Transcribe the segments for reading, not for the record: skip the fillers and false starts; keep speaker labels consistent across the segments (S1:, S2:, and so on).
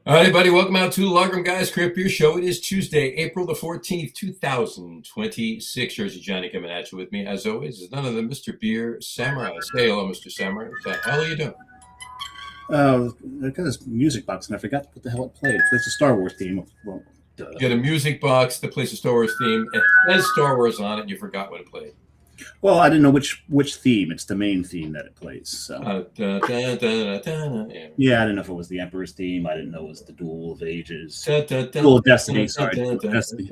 S1: All right, everybody, welcome out to the Logrum Guys Craft Beer Show. It is Tuesday, April the 14th, 2026. Jersey Johnny coming at you with me, as always, is none other than Mr. Beer Samurai. Say hello, Mr. Samurai. What the hell are you doing?
S2: I got this music box and I forgot what the hell it played. It plays the Star Wars theme. Well,
S1: You got a music box that plays the Star Wars theme. It has Star Wars on it, and you forgot what it played.
S2: Well, I didn't know which theme. It's the main theme that it plays. So.
S1: Yeah.
S2: Yeah, I didn't know if it was the Emperor's theme. I didn't know it was the Duel of Ages. Duel of Destiny, sorry. Destiny.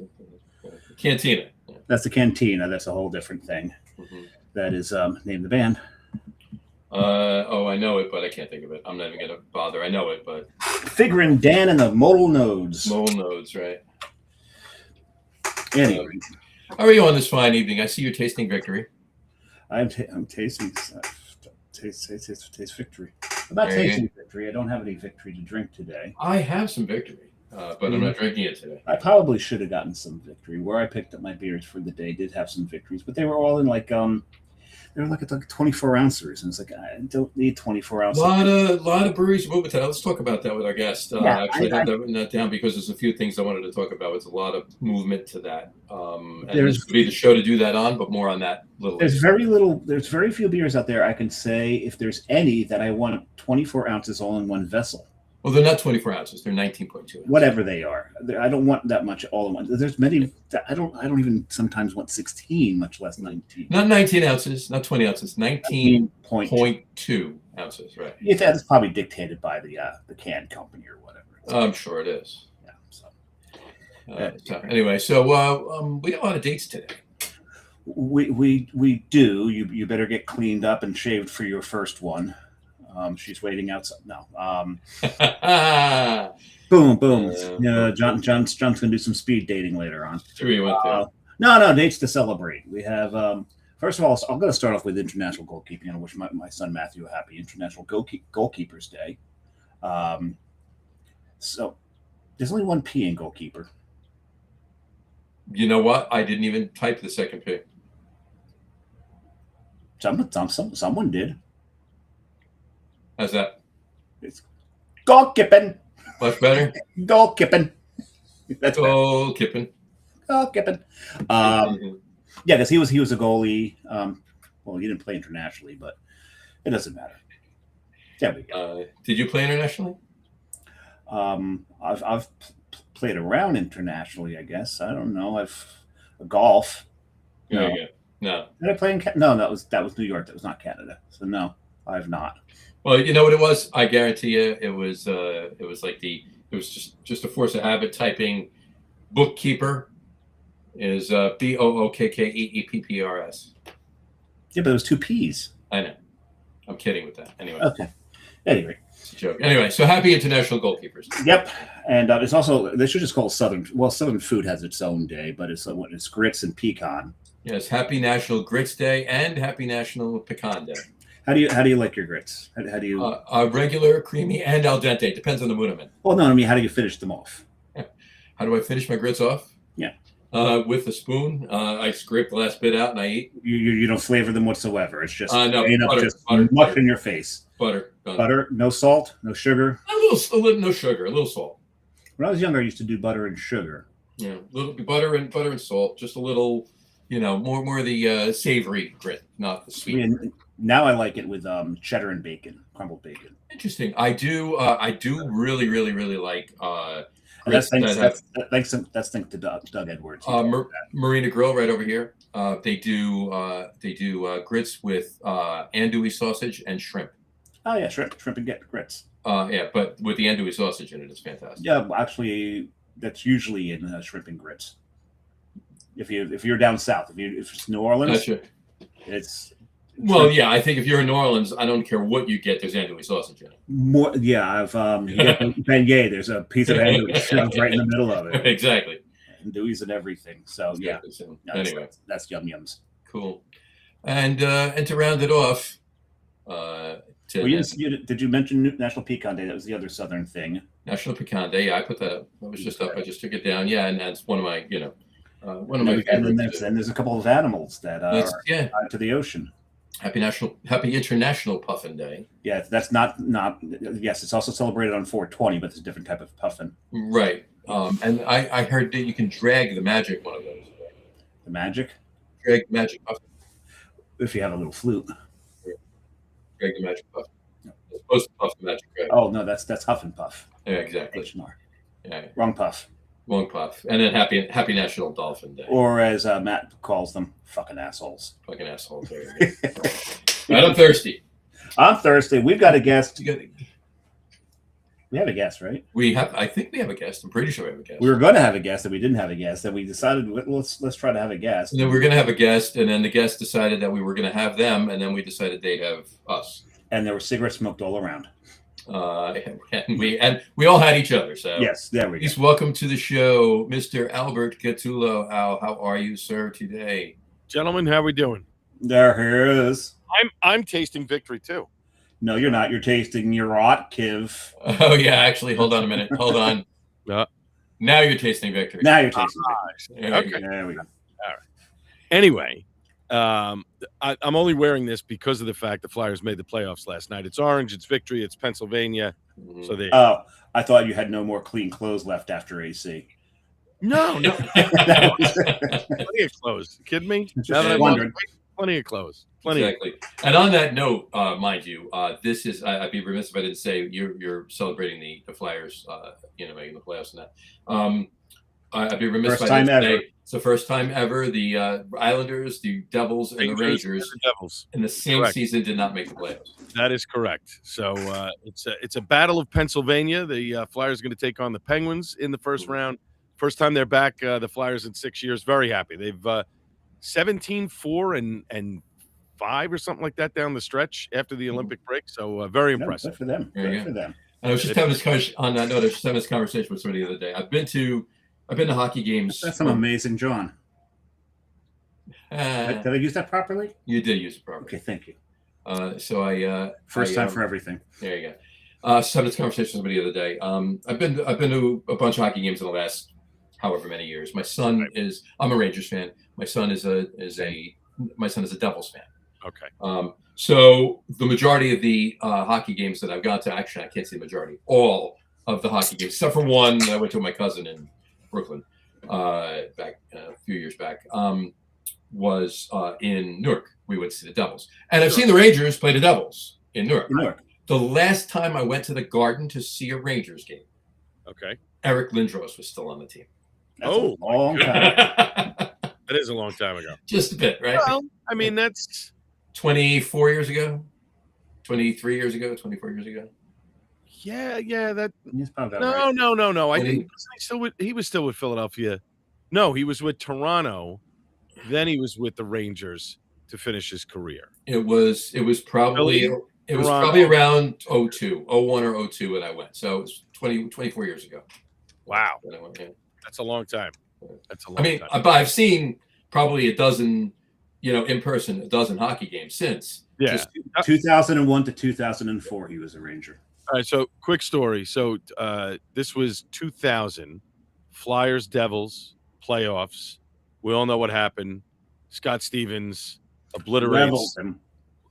S1: Cantina.
S2: That's the Cantina. That's a whole different thing.
S1: Mm-hmm.
S2: That is name of the band.
S1: I know it, but I can't think of it. I'm not even going to bother. I know it, but...
S2: Figuring Dan and the Modal Nodes.
S1: Modal Nodes, right.
S2: Anyway.
S1: How are you on this fine evening? I see you're tasting victory.
S2: I'm tasting taste victory. I'm not tasting victory. I don't have any victory to drink today.
S1: I have some victory, but I'm not drinking it today.
S2: I probably should have gotten some victory. Where I picked up my beers for the day did have some victories, but they were all in like 24 ounces, and it's like I don't need 24 ounces.
S1: A lot of breweries moving today. Let's talk about that with our guest. Actually, I have that written that down because there's a few things I wanted to talk about. It's a lot of movement to that. And this would be the show to do that on, but more on that little.
S2: There's very few beers out there I can say if there's any that I want 24 ounces all in one vessel.
S1: Well, they're not 24 ounces. They're 19.2 ounces.
S2: Whatever they are. I don't want that much all in one. There's many that I don't even sometimes want 16, much less 19.
S1: Not 19 ounces, not 20 ounces, 19.2 ounces, right.
S2: Yeah, that's probably dictated by the can company or whatever.
S1: I'm sure it is.
S2: Yeah. So
S1: anyway, we got a lot of dates today.
S2: We do. You better get cleaned up and shaved for your first one. She's waiting outside. No. Boom. John's gonna do some speed dating later on.
S1: Sure you went there.
S2: No, dates to celebrate. We have. First of all, I'm going to start off with International Goalkeeping. I wish my son Matthew a happy International Goalkeepers Day. So there's only one P in goalkeeper.
S1: You know what? I didn't even type the second P.
S2: Someone did.
S1: How's that?
S2: It's goalkeeping.
S1: Much better?
S2: Goalkeeping. That's
S1: goalkeeping.
S2: Goalkeeping. Yeah, because he was a goalie. Well, he didn't play internationally, but it doesn't matter. There we go.
S1: Did you play internationally?
S2: I've played around internationally, I guess. I don't know. Golf.
S1: No.
S2: Did I play in Canada? No, that was New York. That was not Canada. So no, I have not.
S1: Well, you know what it was? I guarantee you, it was just a force of habit. Typing bookkeeper is BOOKKEEPPRS.
S2: Yeah, but it was two P's.
S1: I know. I'm kidding with that. Anyway.
S2: Okay. Anyway.
S1: It's a joke. Anyway, so happy International Goalkeepers.
S2: Yep. And it's also, they should just call Southern. Well, Southern Food has its own day, but it's grits and pecan.
S1: Yes. Happy National Grits Day and Happy National Pecan Day.
S2: How do you like your grits? How do you?
S1: Regular, creamy, and al dente. Depends on the mood I'm in.
S2: Well, no, I mean, how do you finish them off?
S1: How do I finish my grits off?
S2: Yeah.
S1: With a spoon. I scrape the last bit out and I eat.
S2: You don't flavor them whatsoever. It's just
S1: butter,
S2: mush in your face.
S1: Butter.
S2: Butter, no salt, no sugar.
S1: No sugar, a little salt.
S2: When I was younger, I used to do butter and sugar.
S1: Yeah, a little butter and salt. Just a little, more of the savory grit, not the sweet.
S2: I mean, now I like it with cheddar and bacon, crumbled bacon.
S1: Interesting. I do really, really, really like.
S2: That's thanks to Doug Edwards.
S1: Marina Grill right over here. They do grits with andouille sausage and shrimp.
S2: Oh yeah, shrimp and grits.
S1: Yeah, but with the andouille sausage in it, it's fantastic.
S2: Yeah, actually, that's usually in shrimp and grits. If you're down south, if it's New Orleans, it's.
S1: Well, yeah, I think if you're in New Orleans, I don't care what you get. There's andouille sausage in it.
S2: More, yeah, I've beignet. There's a piece of andouille shoved right in the middle of it.
S1: Exactly.
S2: Andouilles and everything. So yeah.
S1: Anyway,
S2: that's yums.
S1: Cool. And to round it off,
S2: did you mention National Pecan Day? That was the other Southern thing.
S1: National Pecan Day. Yeah, I put that up. That was just up. I just took it down. Yeah, and that's one of my, one of my favorites.
S2: And there's a couple of animals that are tied to the ocean.
S1: Happy International Puffin Day.
S2: Yeah, that's not. Yes, it's also celebrated on 420, but it's a different type of puffin.
S1: Right. And I heard that you can drag the magic one of those.
S2: The magic.
S1: Drag the magic puffin.
S2: If you have a little flute.
S1: Drag the magic puffin. It's supposed to puff the magic drag.
S2: Oh no, that's Huff and Puff.
S1: Yeah, exactly.
S2: H&R.
S1: Yeah.
S2: Wrong puff.
S1: Wrong puff. And then Happy National Dolphin Day.
S2: Or as Matt calls them, fucking assholes.
S1: Fucking assholes. There you go. Right, I'm thirsty.
S2: I'm thirsty. We've got a guest. We have a guest, right?
S1: I think we have a guest. I'm pretty sure we have a guest.
S2: We were going to have a guest, and we didn't have a guest, and we decided let's try to have a guest.
S1: And then we were going to have a guest, and then the guest decided that we were going to have them, and then we decided they'd have us.
S2: And there were cigarettes smoked all around.
S1: And we all had each other. So
S2: yes, there we go.
S1: Please welcome to the show, Mr. Albert Gattullo. Al, how are you, sir, today?
S3: Gentlemen, how are we doing?
S2: There he is.
S3: I'm tasting victory too.
S2: No, you're not. You're tasting your rot, Kiv.
S1: Oh yeah, actually, hold on a minute. Hold on. Now you're tasting victory.
S2: Now you're tasting
S1: victory.
S3: Okay.
S2: There we go.
S3: All right. Anyway, I'm only wearing this because of the fact the Flyers made the playoffs last night. It's orange, it's victory, it's Pennsylvania. So they.
S2: Oh, I thought you had no more clean clothes left after AC.
S3: No. Plenty of clothes. You kidding me? Plenty of clothes.
S1: Exactly. And on that note, mind you, this is I'd be remiss if I didn't say you're celebrating the Flyers, making the playoffs and that. I'd be remiss if I didn't say it's the first time ever the Islanders, the Devils, and the Rangers in the same season did not make the playoffs.
S3: That is correct. So it's a battle of Pennsylvania. The Flyers are going to take on the Penguins in the first round. First time they're back, the Flyers in 6 years. Very happy. They've 17-4 and 5 or something like that down the stretch after the Olympic break. So very impressive.
S2: Good for them. Good for them.
S1: I was just having this conversation with somebody the other day. I've been to hockey games.
S2: That's an amazing, John. Did I use that properly?
S1: You did use it properly.
S2: Okay, thank you.
S1: First
S2: time for everything.
S1: There you go. Having this conversation with somebody the other day. I've been to a bunch of hockey games in the last however many years. My son is. I'm a Rangers fan. My son is a Devils fan.
S3: Okay.
S1: So the majority of the hockey games that I've gone to, actually, I can't say majority, all of the hockey games, except for one that I went to with my cousin in Brooklyn back a few years back, was in Newark. We went to see the Devils. And I've seen the Rangers play the Devils in Newark. The last time I went to the Garden to see a Rangers game, Eric Lindros was still on the team.
S2: That's a long time.
S3: That is a long time ago.
S1: Just a bit, right?
S3: Well, I mean, that's
S1: 24 years ago, 23 years ago, 24 years ago.
S3: Yeah.
S2: Right.
S3: No. I think he was still with Philadelphia. No, he was with Toronto. Then he was with the Rangers to finish his career.
S1: It was probably around 02, 01 or 02 when I went. So it was 24 years ago.
S3: Wow. That's a long time. Time.
S1: But I've seen probably a dozen hockey games since.
S3: Yeah.
S2: 2001 to 2004, he was a Ranger.
S3: All right. So quick story. So this was 2000, Flyers, Devils, playoffs. We all know what happened. Scott Stevens obliterates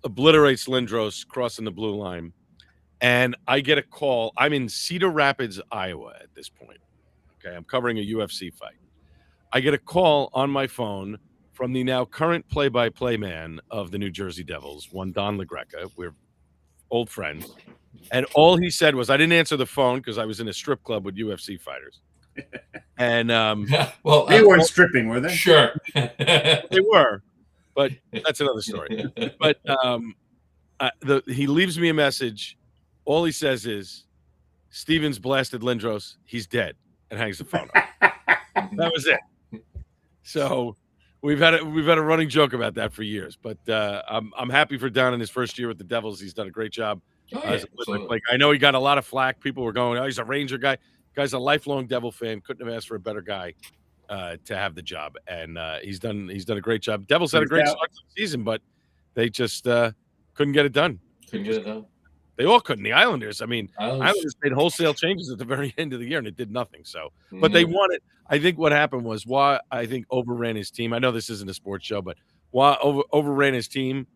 S3: Lindros crossing the blue line. And I get a call. I'm in Cedar Rapids, Iowa at this point. Okay. I'm covering a UFC fight. I get a call on my phone from the now current play-by-play man of the New Jersey Devils, one Don LaGreca. We're old friends. And all he said was, I didn't answer the phone because I was in a strip club with UFC fighters. And
S2: they weren't stripping, were they?
S1: Sure.
S3: They were, but that's another story. But he leaves me a message. All he says is, Stevens blasted Lindros. He's dead, and hangs the phone up. That was it. So we've had a running joke about that for years. But I'm happy for Don in his first year with the Devils. He's done a great job. I know he got a lot of flack. People were going, "Oh, he's a Ranger guy." Guy's a lifelong Devil fan. Couldn't have asked for a better guy to have the job, and he's done a great job. Devils had a great start to the season, but they just couldn't get it done. They all couldn't. The Islanders. I mean, Islanders made wholesale changes at the very end of the year, and it did nothing. So, but they won it. I think what happened was overran his team. I know this isn't a sports show, but overran his team,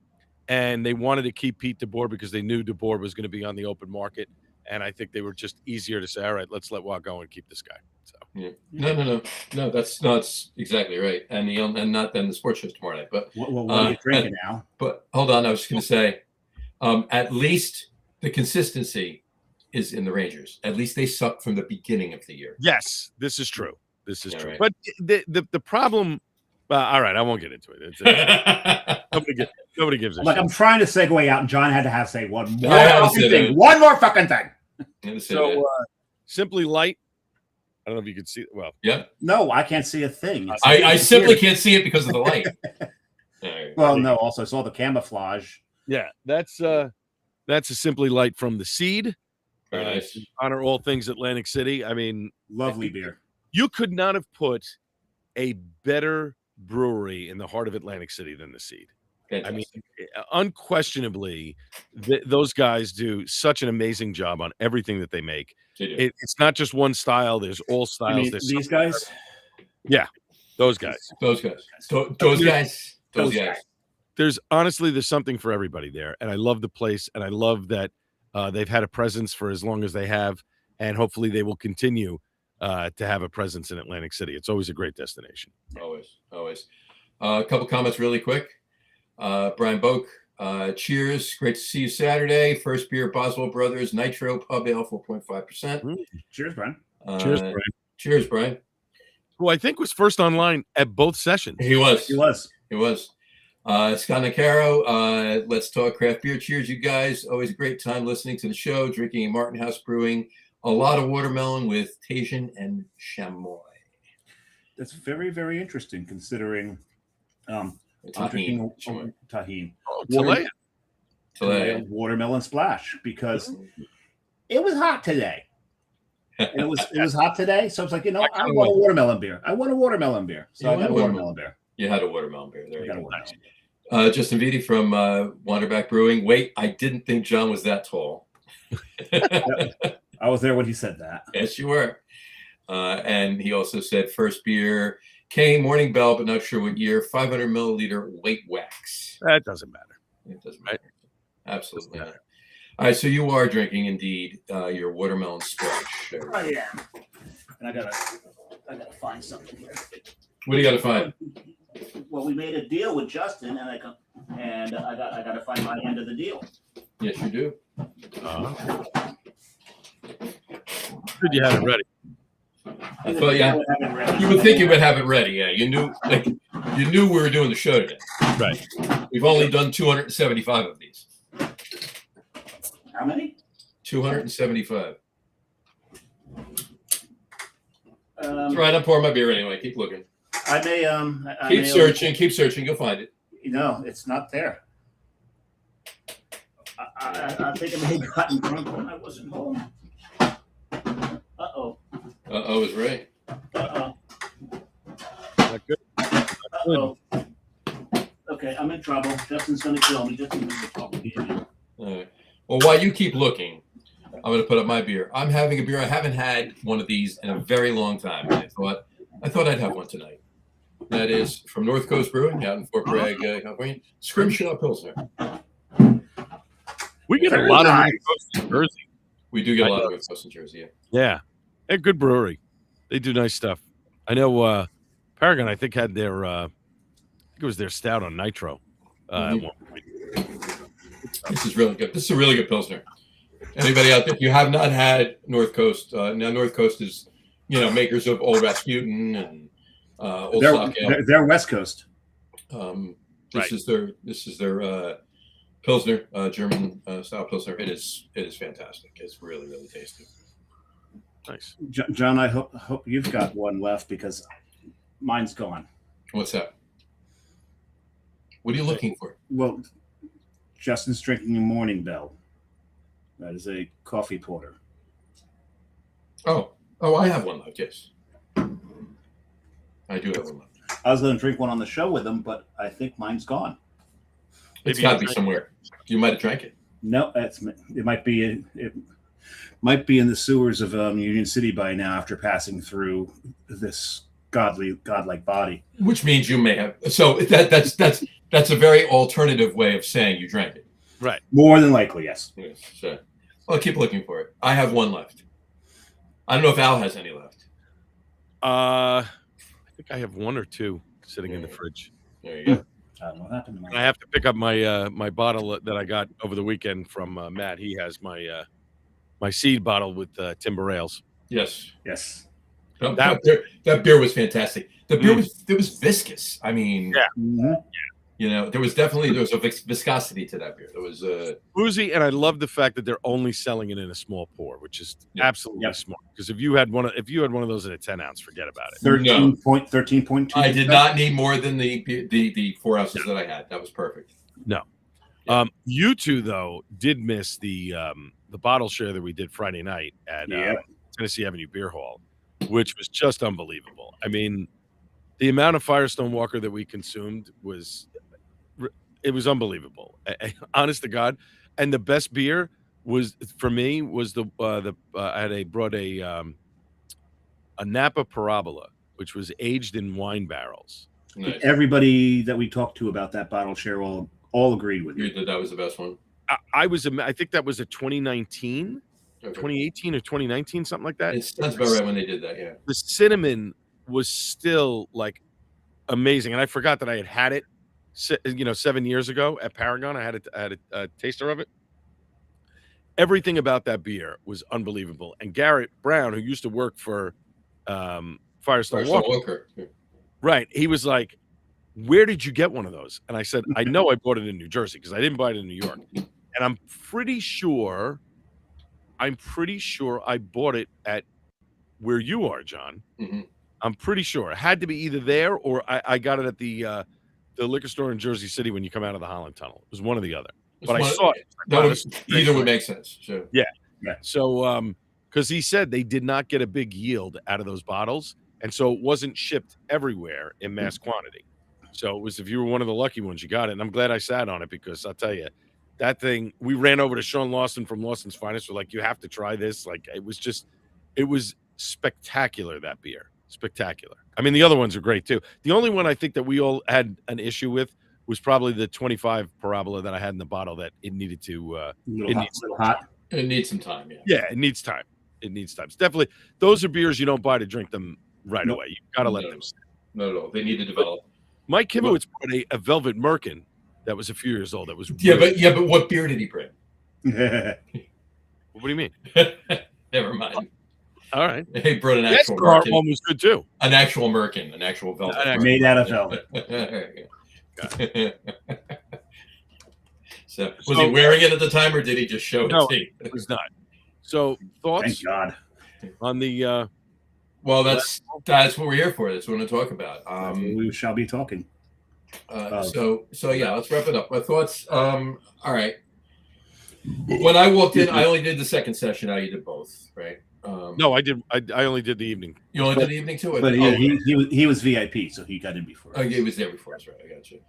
S3: and they wanted to keep Pete DeBoer because they knew DeBoer was going to be on the open market. And I think they were just easier to say, all right, let's let Watt go and keep this guy. So
S1: yeah. No. That's exactly right. And not then the sports shows tomorrow night. But
S2: what are you drinking now?
S1: But hold on, I was just going to say, at least the consistency is in the Rangers. At least they sucked from the beginning of the year.
S3: yes, this is true. This is
S1: Yeah,
S3: true.
S1: right.
S3: But the problem. All right, I won't get into it. Nobody gives a shit.
S2: I'm trying to segue out, and John had to say one more
S1: Yeah,
S2: fucking thing. One more fucking thing.
S3: So Simply Light. I don't know if you could see it. Well,
S1: yeah.
S2: No, I can't see a thing.
S1: I simply can't see it because of the light. Right.
S2: Well, no. Also, I saw the camouflage.
S3: yeah, that's a Simply Light from the Seed.
S1: Very nice.
S3: To honor all things Atlantic City. I mean,
S2: Lovely beer.
S3: you could not have put a better brewery in the heart of Atlantic City than the Seed.
S1: Fantastic.
S3: I mean, unquestionably, those guys do such an amazing job on everything that they make.
S1: They do.
S3: It's not just one style. There's all styles.
S2: You mean
S3: There's
S2: these guys?
S3: Yeah, those guys.
S1: Those guys. Those guys.
S3: There's something for everybody there, and I love the place, and I love that they've had a presence for as long as they have, and hopefully they will continue to have a presence in Atlantic City. It's always a great destination.
S1: Always. A couple comments really quick. Brian Boak, cheers. Great to see you Saturday. First beer, Boswell Brothers, Nitro Pub Ale, 4.5%.
S2: Cheers, Brian.
S3: Cheers, Brian.
S1: Cheers, Brian.
S3: Who I think was first online at both sessions.
S1: He was. Scott Nicaro, Let's Talk Craft Beer. Cheers, you guys. Always a great time listening to the show, drinking at Martin House Brewing. A lot of watermelon with Tajin and Chamois.
S2: That's very, very interesting considering
S1: Tahine.
S2: Tahine.
S3: Oh,
S1: Talea.
S2: Watermelon splash, because it was hot today. And it was hot today, so it's like, I want a watermelon beer. So I got a watermelon beer.
S1: You had a watermelon beer. There you go.
S2: Nice.
S1: Justin Vitti from Wanderback Brewing. Wait, I didn't think John was that tall.
S2: I was there when he said that.
S1: Yes, you were. And he also said first beer, K Morning Bell, but not sure what year. 500 milliliter white wax.
S3: That doesn't matter.
S1: It doesn't matter. Absolutely not. All right, so you are drinking indeed your watermelon splash.
S2: I am. And I gotta find something here.
S1: What do you got to find?
S2: Well, we made a deal with Justin, and I gotta find my end of the deal.
S1: Yes, you do.
S3: Good, you had it ready.
S1: I thought, yeah, you would think you would have it ready. Yeah, you knew we were doing the show today.
S3: Right.
S1: We've only done 275 of these.
S2: How many?
S1: 275.
S2: That's
S1: right, I'm pouring my beer anyway. Keep looking.
S2: I may
S1: Keep searching. You'll find it.
S2: No, it's not there. I think I may have gotten drunk when I wasn't home. Uh-oh.
S1: Uh-oh is right.
S2: Uh-oh.
S3: Not good.
S2: Uh-oh. Okay, I'm in trouble. Justin's going to kill me. Justin's going to kill me.
S1: All right. Well, while you keep looking, I'm going to put up my beer. I'm having a beer. I haven't had one of these in a very long time. And I thought I'd have one tonight. That is from North Coast Brewing out in Fort Bragg, California. Scrimshaw Pilsner.
S3: We get a lot of North Coast in Jersey.
S1: We do get a lot of North Coast in Jersey, yeah.
S3: Yeah. They're a good brewery. They do nice stuff. I know Paragon, I think, had their I think it was their stout on Nitro at one point.
S1: This is really good. This is a really good Pilsner. Anybody out there, if you have not had North Coast, now North Coast is, makers of Old Rasputin and Old Stock Ale.
S2: They're West Coast.
S1: This is their Pilsner, German style Pilsner. It is fantastic. It's really, really tasty.
S3: Nice.
S2: John, I hope you've got one left because mine's gone.
S1: What's that? What are you looking for?
S2: Well, Justin's drinking a Morning Bell. That is a coffee porter.
S1: Oh, I have one left, yes. I do have one left.
S2: I was going to drink one on the show with him, but I think mine's gone.
S1: It's got to be somewhere. You might have drank it.
S2: No, it might be in the sewers of Union City by now after passing through this godlike body.
S1: Which means you may have. So that's That's a very alternative way of saying you drank it.
S3: Right.
S2: More than likely, yes.
S1: Yes. So, well, keep looking for it. I have one left. I don't know if Al has any left.
S3: I think I have one or two sitting in the fridge.
S1: There you go.
S2: I don't know what happened to
S3: And
S2: my.
S3: I have to pick up my my bottle that I got over the weekend from Matt. He has my my seed bottle with Timber Ales.
S1: Yes.
S2: Yes.
S1: That beer was fantastic. The beer was viscous. I mean,
S3: Yeah.
S2: Mm-hmm.
S1: you know, there was a viscosity to that beer. There was
S3: boozy, and I love the fact that they're only selling it in a small pour, which is absolutely smart. Because if you had one of those in a 10-ounce, forget about it.
S2: 13.2.
S1: I did not need more than the 4 ounces that I had. That was perfect.
S3: No.
S1: Yeah.
S3: You two though did miss the bottle share that we did Friday night at Tennessee Avenue Beer Hall, which was just unbelievable. I mean, the amount of Firestone Walker that we consumed was unbelievable. Honest to God. And the best beer was for me was I brought a Napa Parabola, which was aged in wine barrels.
S1: Nice.
S2: Everybody that we talked to about that bottle share all agreed with you.
S1: That was the best one.
S3: I think that was a 2019, 2018 or 2019, something like that.
S1: It sounds about right when they did that. Yeah.
S3: The cinnamon was still like amazing, and I forgot that I had it. 7 years ago at Paragon, I had a taster of it. Everything about that beer was unbelievable. And Garrett Brown, who used to work for Firestone Walker, right? He was like, "Where did you get one of those?" And I said, "I know I bought it in New Jersey because I didn't buy it in New York." And I'm pretty sure I bought it at where you are, John.
S1: Mm-hmm.
S3: I'm pretty sure it had to be either there or I got it at the liquor store in Jersey City when you come out of the Holland Tunnel. It was one or the other. But I saw it.
S1: Either would make sense. Sure.
S3: Yeah. So, because he said they did not get a big yield out of those bottles, and so it wasn't shipped everywhere in mass quantity. So it was if you were one of the lucky ones, you got it. And I'm glad I sat on it because I'll tell you, that thing. We ran over to Sean Lawson from Lawson's Finest. We're like, you have to try this. Like it was spectacular. That beer. Spectacular. I mean, the other ones are great too. The only one I think that we all had an issue with was probably the 25 Parabola that I had in the bottle that it needed to
S2: little hot.
S1: It needs some time.
S3: Yeah, it needs time. It's definitely those are beers you don't buy to drink them right away. You gotta let them sit.
S1: Not at all. They need to develop.
S3: Mike Kivowitz brought a Velvet Merkin that was a few years old. That was
S1: but what beer did he bring?
S3: What do you mean?
S1: Never mind.
S3: All right.
S1: He brought an actual Merkin.
S3: One was good too.
S1: An actual Merkin, an actual velvet.
S2: Made out of velvet.
S1: So was he wearing it at the time, or did he just show it?
S3: No, it was not. So thoughts
S2: Thank God.
S3: on the?
S1: Well, that's what we're here for. That's what we're going to talk about.
S2: We shall be talking.
S1: So yeah, let's wrap it up. My thoughts. All right. When I walked in, I only did the second session. Now you did both, right?
S3: No, I did. I only did the evening.
S1: You only did the evening too.
S2: But he was VIP, so he got in before.
S1: Oh, he was there before us, right? I got you.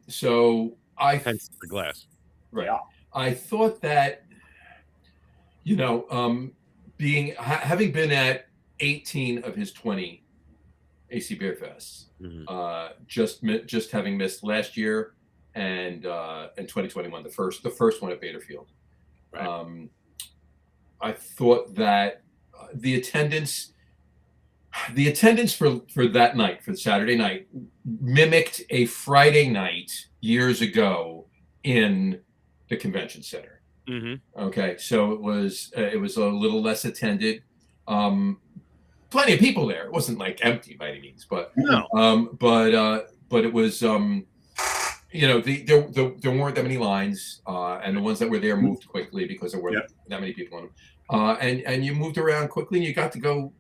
S1: So
S3: Hence the glass.
S1: Right. Yeah. I thought that, having been at 18 of his 20 AC Beerfests, just having missed last year and 2021, the first one at Baderfield. Right. I thought that the attendance for that night, for the Saturday night, mimicked a Friday night years ago in the convention center. Mm-hmm. Okay, so it was a little less attended. Plenty of people there. It wasn't like empty by any means, but
S3: no.
S1: But it was there weren't that many lines, and the ones that were there moved quickly because there weren't that many people on them. And you moved around quickly, and you got to go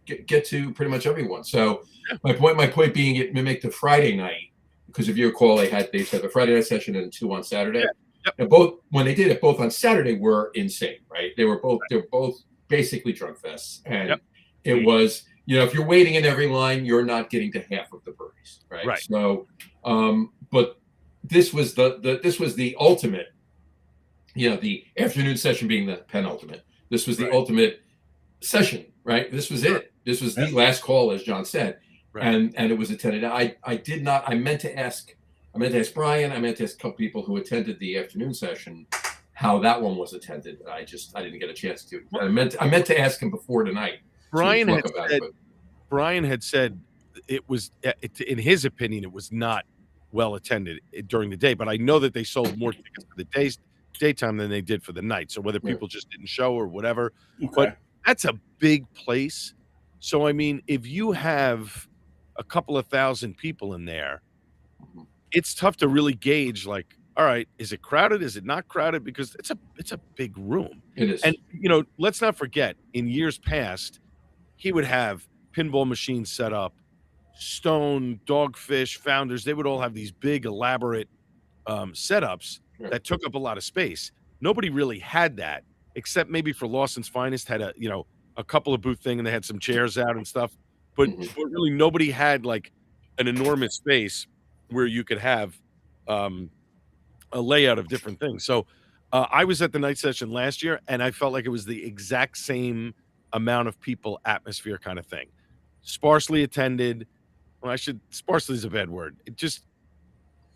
S1: get to pretty much everyone. So my point being, it mimicked the Friday night, because if you recall, they had a Friday night session and 2 on Saturday. Yeah. Yep. And both, when they did it, both on Saturday were insane, right? They were both basically drunk fests, and it was, if you're waiting in every line, you're not getting to half of the breweries, right? Right. So, but this was the ultimate, the afternoon session being the penultimate. This was the ultimate session, right? This was it. This was the last call, as John said, and it was attended. I meant to ask I meant to ask Brian. I meant to ask a couple people who attended the afternoon session how that one was attended. I didn't get a chance to. I meant to ask him before tonight to talk about it. But
S3: Brian had said it was, in his opinion, it was not well attended during the day. But I know that they sold more tickets for the daytime than they did for the night. So whether people just didn't show or whatever, but that's a big place. So I mean, if you have a couple of thousand people in there, it's tough to really gauge. Like, all right, is it crowded? Is it not crowded? Because it's a big room.
S1: It is.
S3: And let's not forget, in years past, he would have pinball machines set up, Stone, Dogfish, Founders. They would all have these big, elaborate setups that took up a lot of space. Nobody really had that, except maybe for Lawson's Finest had a couple of booth thing, and they had some chairs out and stuff. But really, nobody had like an enormous space where you could have a layout of different things. So I was at the night session last year, and I felt like it was the exact same amount of people, atmosphere kind of thing. Sparsely attended. Well, sparsely is a bad word. It just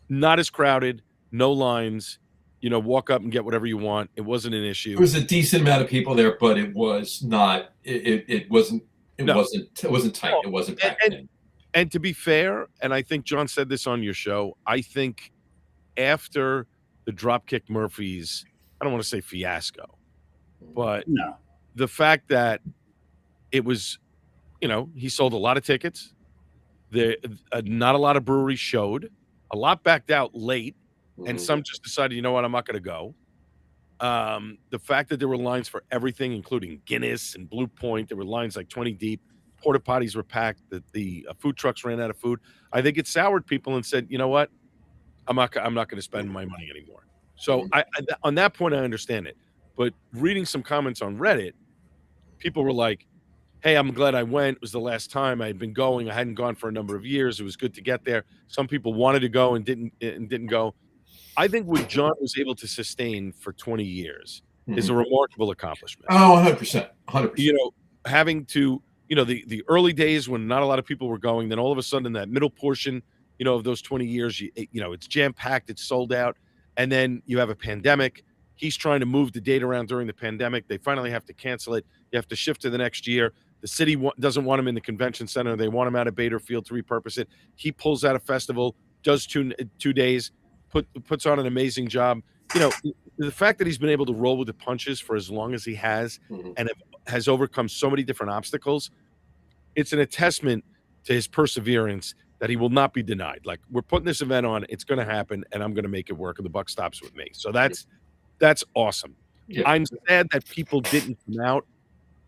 S3: not as crowded, no lines, walk up and get whatever you want. It wasn't an issue.
S1: There was a decent amount of people there, but it was not, it wasn't tight. It wasn't packed in.
S3: And to be fair, and I think John said this on your show, I think after the Dropkick Murphys, I don't want to say fiasco, but the fact that it was, he sold a lot of tickets. Not a lot of breweries showed. A lot backed out late, and some just decided, you know what, I'm not going to go. The fact that there were lines for everything, including Guinness and Blue Point, there were lines like 20 deep. Porta potties were packed. The food trucks ran out of food. I think it soured people and said, you know what, I'm not going to spend my money anymore. So I on that point, I understand it. But reading some comments on Reddit, people were like, hey, I'm glad I went. It was the last time I had been going. I hadn't gone for a number of years. It was good to get there. Some people wanted to go and didn't go. I think what John was able to sustain for 20 years is a remarkable accomplishment.
S1: Oh, 100%. 100%.
S3: Having to, the early days when not a lot of people were going, then all of a sudden in that middle portion, of those 20 years, it's jam-packed, it's sold out. And then you have a pandemic. He's trying to move the date around during the pandemic. They finally have to cancel it. You have to shift to the next year. The city doesn't want him in the convention center. They want him out of Bader Field to repurpose it. He pulls out a festival, does 2 days, puts on an amazing job. The fact that he's been able to roll with the punches for as long as he has and has overcome so many different obstacles, it's an attestament to his perseverance that he will not be denied. Like, we're putting this event on, it's going to happen, and I'm going to make it work, and the buck stops with me. So that's awesome. Yeah. I'm sad that people didn't come out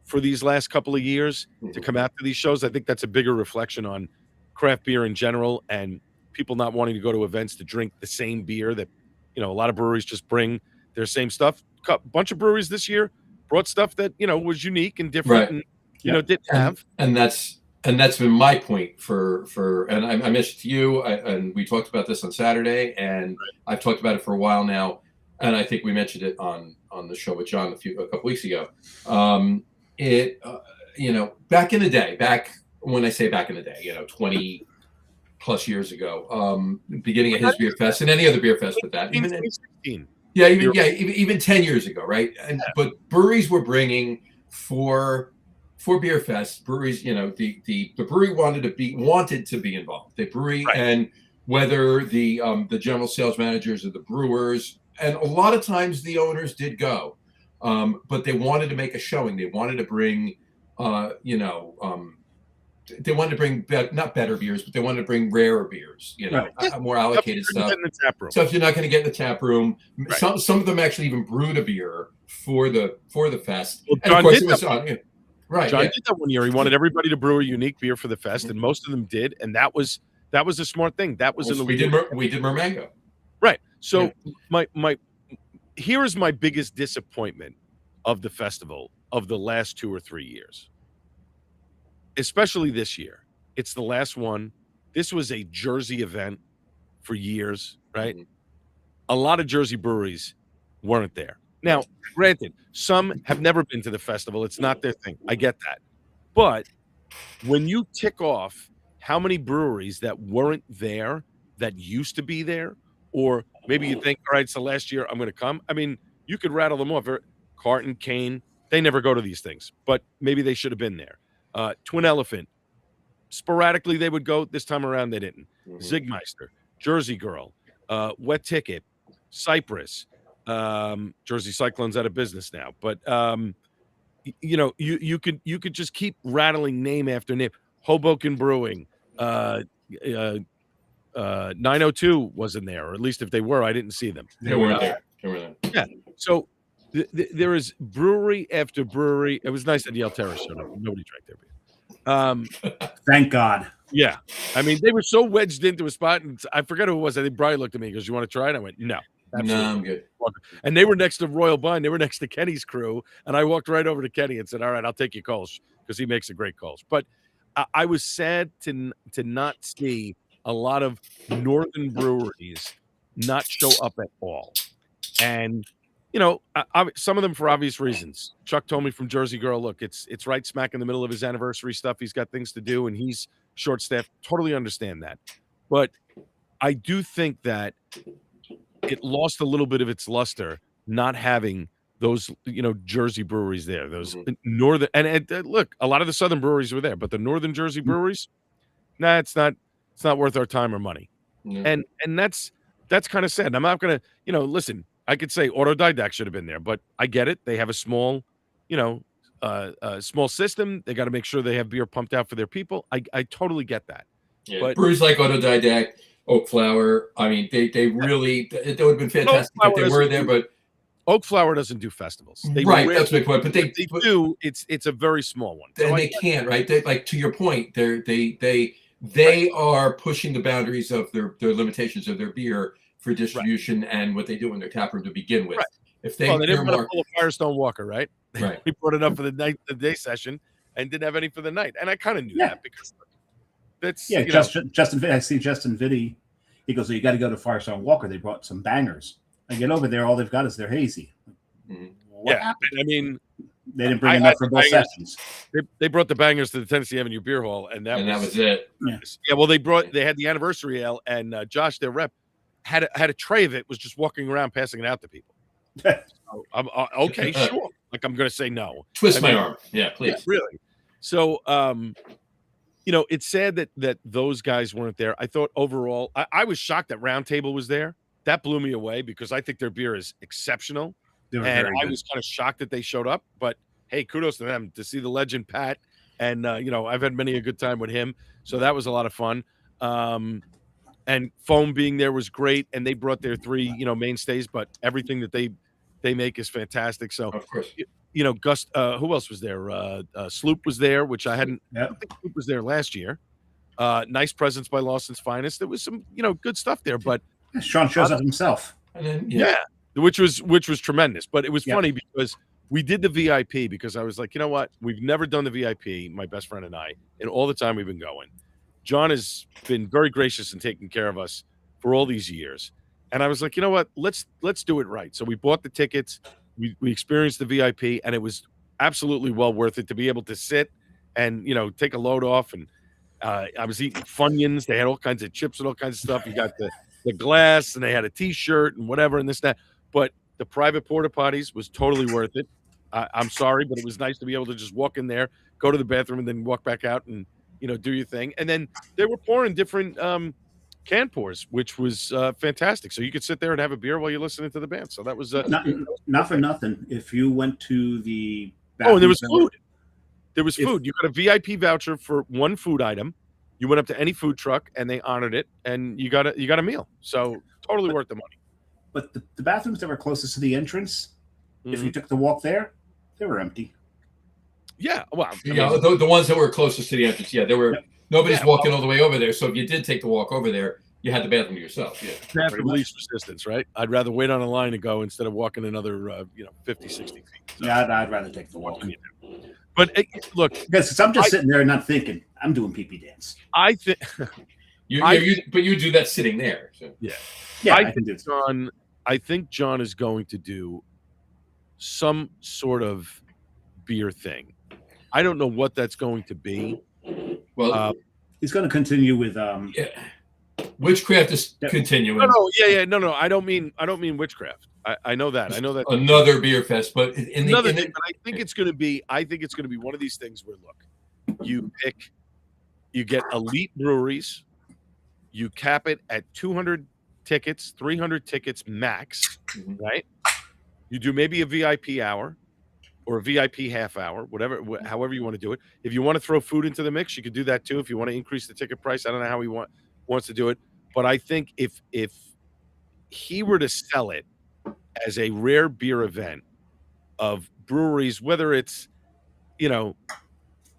S3: for these last couple of years to come out to these shows. I think that's a bigger reflection on craft beer in general and people not wanting to go to events to drink the same beer that, a lot of breweries just bring their same stuff. A bunch of breweries this year brought stuff that, was unique and different and, didn't have.
S1: And that's been my point and I mentioned to you, and we talked about this on Saturday, and I've talked about it for a while now. And I think we mentioned it on the show with John a couple weeks ago. Back in the day, when I say back in the day, 20 plus years ago, beginning of his beer fest and any other beer fest with that, even 10 years ago, right? But breweries were bringing for Beerfest, breweries, the brewery wanted to be involved. The brewery and whether the general sales managers or the brewers, and a lot of times the owners did go, but they wanted to make a showing. They wanted to bring, they wanted to bring not better beers, but they wanted to bring rarer beers, more allocated stuff. Stuff you're not going to get in the tap room. Right. Some of them actually even brewed a beer for the fest.
S3: Well, John did that. Right. John did that one year. He wanted everybody to brew a unique beer for the fest, and most of them did. And that was a smart thing. That was
S1: we did Mermango.
S3: Right. So here is my biggest disappointment of the festival of the last 2 or 3 years, especially this year. It's the last one. This was a Jersey event for years, right? A lot of Jersey breweries weren't there. Now, granted, some have never been to the festival. It's not their thing. I get that. But when you tick off how many breweries that weren't there that used to be there, or maybe you think, all right, so last year I'm going to come. I mean, you could rattle them off. Carton, Kane, they never go to these things, but maybe they should have been there. Twin Elephant, sporadically they would go. This time around, they didn't. Zigmeister, Jersey Girl, Wet Ticket, Cypress, Jersey Cyclones out of business now, but you know, you could just keep rattling name after name. Hoboken Brewing, 902 wasn't there, or at least if they were, I didn't see them.
S1: They weren't there. They weren't there.
S3: Yeah. So there is brewery after brewery. It was nice that Yale Terrace showed up. Nobody drank their beer.
S2: Thank God.
S3: Yeah. I mean, they were so wedged into a spot, and I forget who it was. I think Brian looked at me and goes, "You want to try it?" I went, "No. Absolutely.
S1: No, I'm good."
S3: And they were next to Royal Bun. They were next to Kenny's crew. And I walked right over to Kenny and said, "All right, I'll take your Kolsch," because he makes a great Kolsch. But I was sad to not see a lot of northern breweries not show up at all. And, you know, some of them for obvious reasons. Chuck told me from Jersey Girl, look, it's right smack in the middle of his anniversary stuff. He's got things to do, and he's short-staffed. Totally understand that. But I do think that it lost a little bit of its luster not having those, you know, Jersey breweries there. Those northern and look, a lot of the southern breweries were there, but the northern Jersey breweries, nah, it's not worth our time or money. And that's kind of sad. I'm not gonna, you know, listen. I could say Autodidact should have been there, but I get it. They have a small, you know, small system. They got to make sure they have beer pumped out for their people. I totally get that.
S1: Yeah,
S3: but
S1: breweries like Autodidact, Oak Flower. I mean, they really, it would have been fantastic if they were there, but
S3: Oak Flower doesn't do festivals.
S1: Right, that's my point. But they
S3: do. It's a very small one.
S1: And they can't, right? They, like, to your point, they are pushing the boundaries of their limitations of their beer for distribution and what they do in their tap room to begin with.
S3: Right.
S1: If they
S3: didn't want to pull a Firestone Walker, right?
S1: Right.
S3: He brought it up for the day session and didn't have any for the night. And I kind of knew that because that's
S2: Justin. I see Justin Vitti. He goes, "So you got to go to Firestone Walker. They brought some bangers." I get over there, all they've got is their hazy. What happened?
S3: I mean,
S2: they didn't bring enough for both sessions.
S3: They brought the bangers to the Tennessee Avenue Beer Hall, and that was it.
S2: Yeah.
S3: Well, they had the anniversary ale, and Josh, their rep, had a tray of it. Was just walking around passing it out to people. So I'm okay, sure. Like, I'm going to say no.
S1: Twist my arm, yeah, please.
S3: Yeah, really. So, you know, it's sad that those guys weren't there. I thought overall, I was shocked that Round Table was there. That blew me away because I think their beer is exceptional. And I was kind of shocked that they showed up. But hey, kudos to them to see the legend Pat. And you know, I've had many a good time with him, so that was a lot of fun. And Foam being there was great, and they brought their three, you know, mainstays. But everything that they make is fantastic. So
S1: of course,
S3: you know, Gus. Who else was there? Sloop was there, which I hadn't.
S2: Yep.
S3: I don't think Sloop was there last year. Nice presence by Lawson's Finest. There was some, you know, good stuff there, but
S2: Sean shows up himself.
S1: And then,
S3: yeah, which was tremendous. But it was funny because we did the VIP because I was like, you know what? We've never done the VIP, my best friend and I, in all the time we've been going. John has been very gracious in taking care of us for all these years. And I was like, you know what? Let's do it right. So we bought the tickets. We experienced the VIP, and it was absolutely well worth it to be able to sit and, you know, take a load off. And I was eating Funyuns. They had all kinds of chips and all kinds of stuff. You got the glass, and they had a T-shirt and whatever and this, that. But the private porta potties was totally worth it. I'm sorry, but it was nice to be able to just walk in there, go to the bathroom, and then walk back out and, you know, do your thing. And then they were pouring different can pours, which was fantastic. So you could sit there and have a beer while you're listening to the band. So that was
S2: not for nothing. If you went to the
S3: and there was food. There was food. You got a VIP voucher for one food item. You went up to any food truck and they honored it, and you got a meal. So totally worth the money.
S2: But the bathrooms that were closest to the entrance, if you took the walk there, they were empty.
S3: Yeah, well,
S1: the ones that were closest to the entrance, they were. Nobody's walking all the way over there. So if you did take the walk over there, you had the bathroom to yourself. Yeah,
S3: path of least resistance, right? I'd rather wait on a line to go instead of walking another 50, 60 feet. So,
S2: yeah, I'd rather take the walk.
S3: But look,
S2: because I'm just sitting there and not thinking. I'm doing pee-pee dance.
S3: I think
S1: but you do that sitting there. So.
S2: Yeah,
S3: I can do John. I think John is going to do some sort of beer thing. I don't know what that's going to be.
S1: Well,
S2: he's going to continue with
S1: Witchcraft is
S2: Yep.
S1: continuing.
S3: No. I don't mean witchcraft. I know that. I know that.
S1: Another beer fest, but
S3: Another thing, but I think it's going to be one of these things where, look, you get elite breweries, you cap it at 200 tickets, 300 tickets max, right? You do maybe a VIP hour or a VIP half hour, however you want to do it. If you want to throw food into the mix, you could do that too. If you want to increase the ticket price, I don't know how he wants to do it, but I think if he were to sell it as a rare beer event of breweries, whether it's,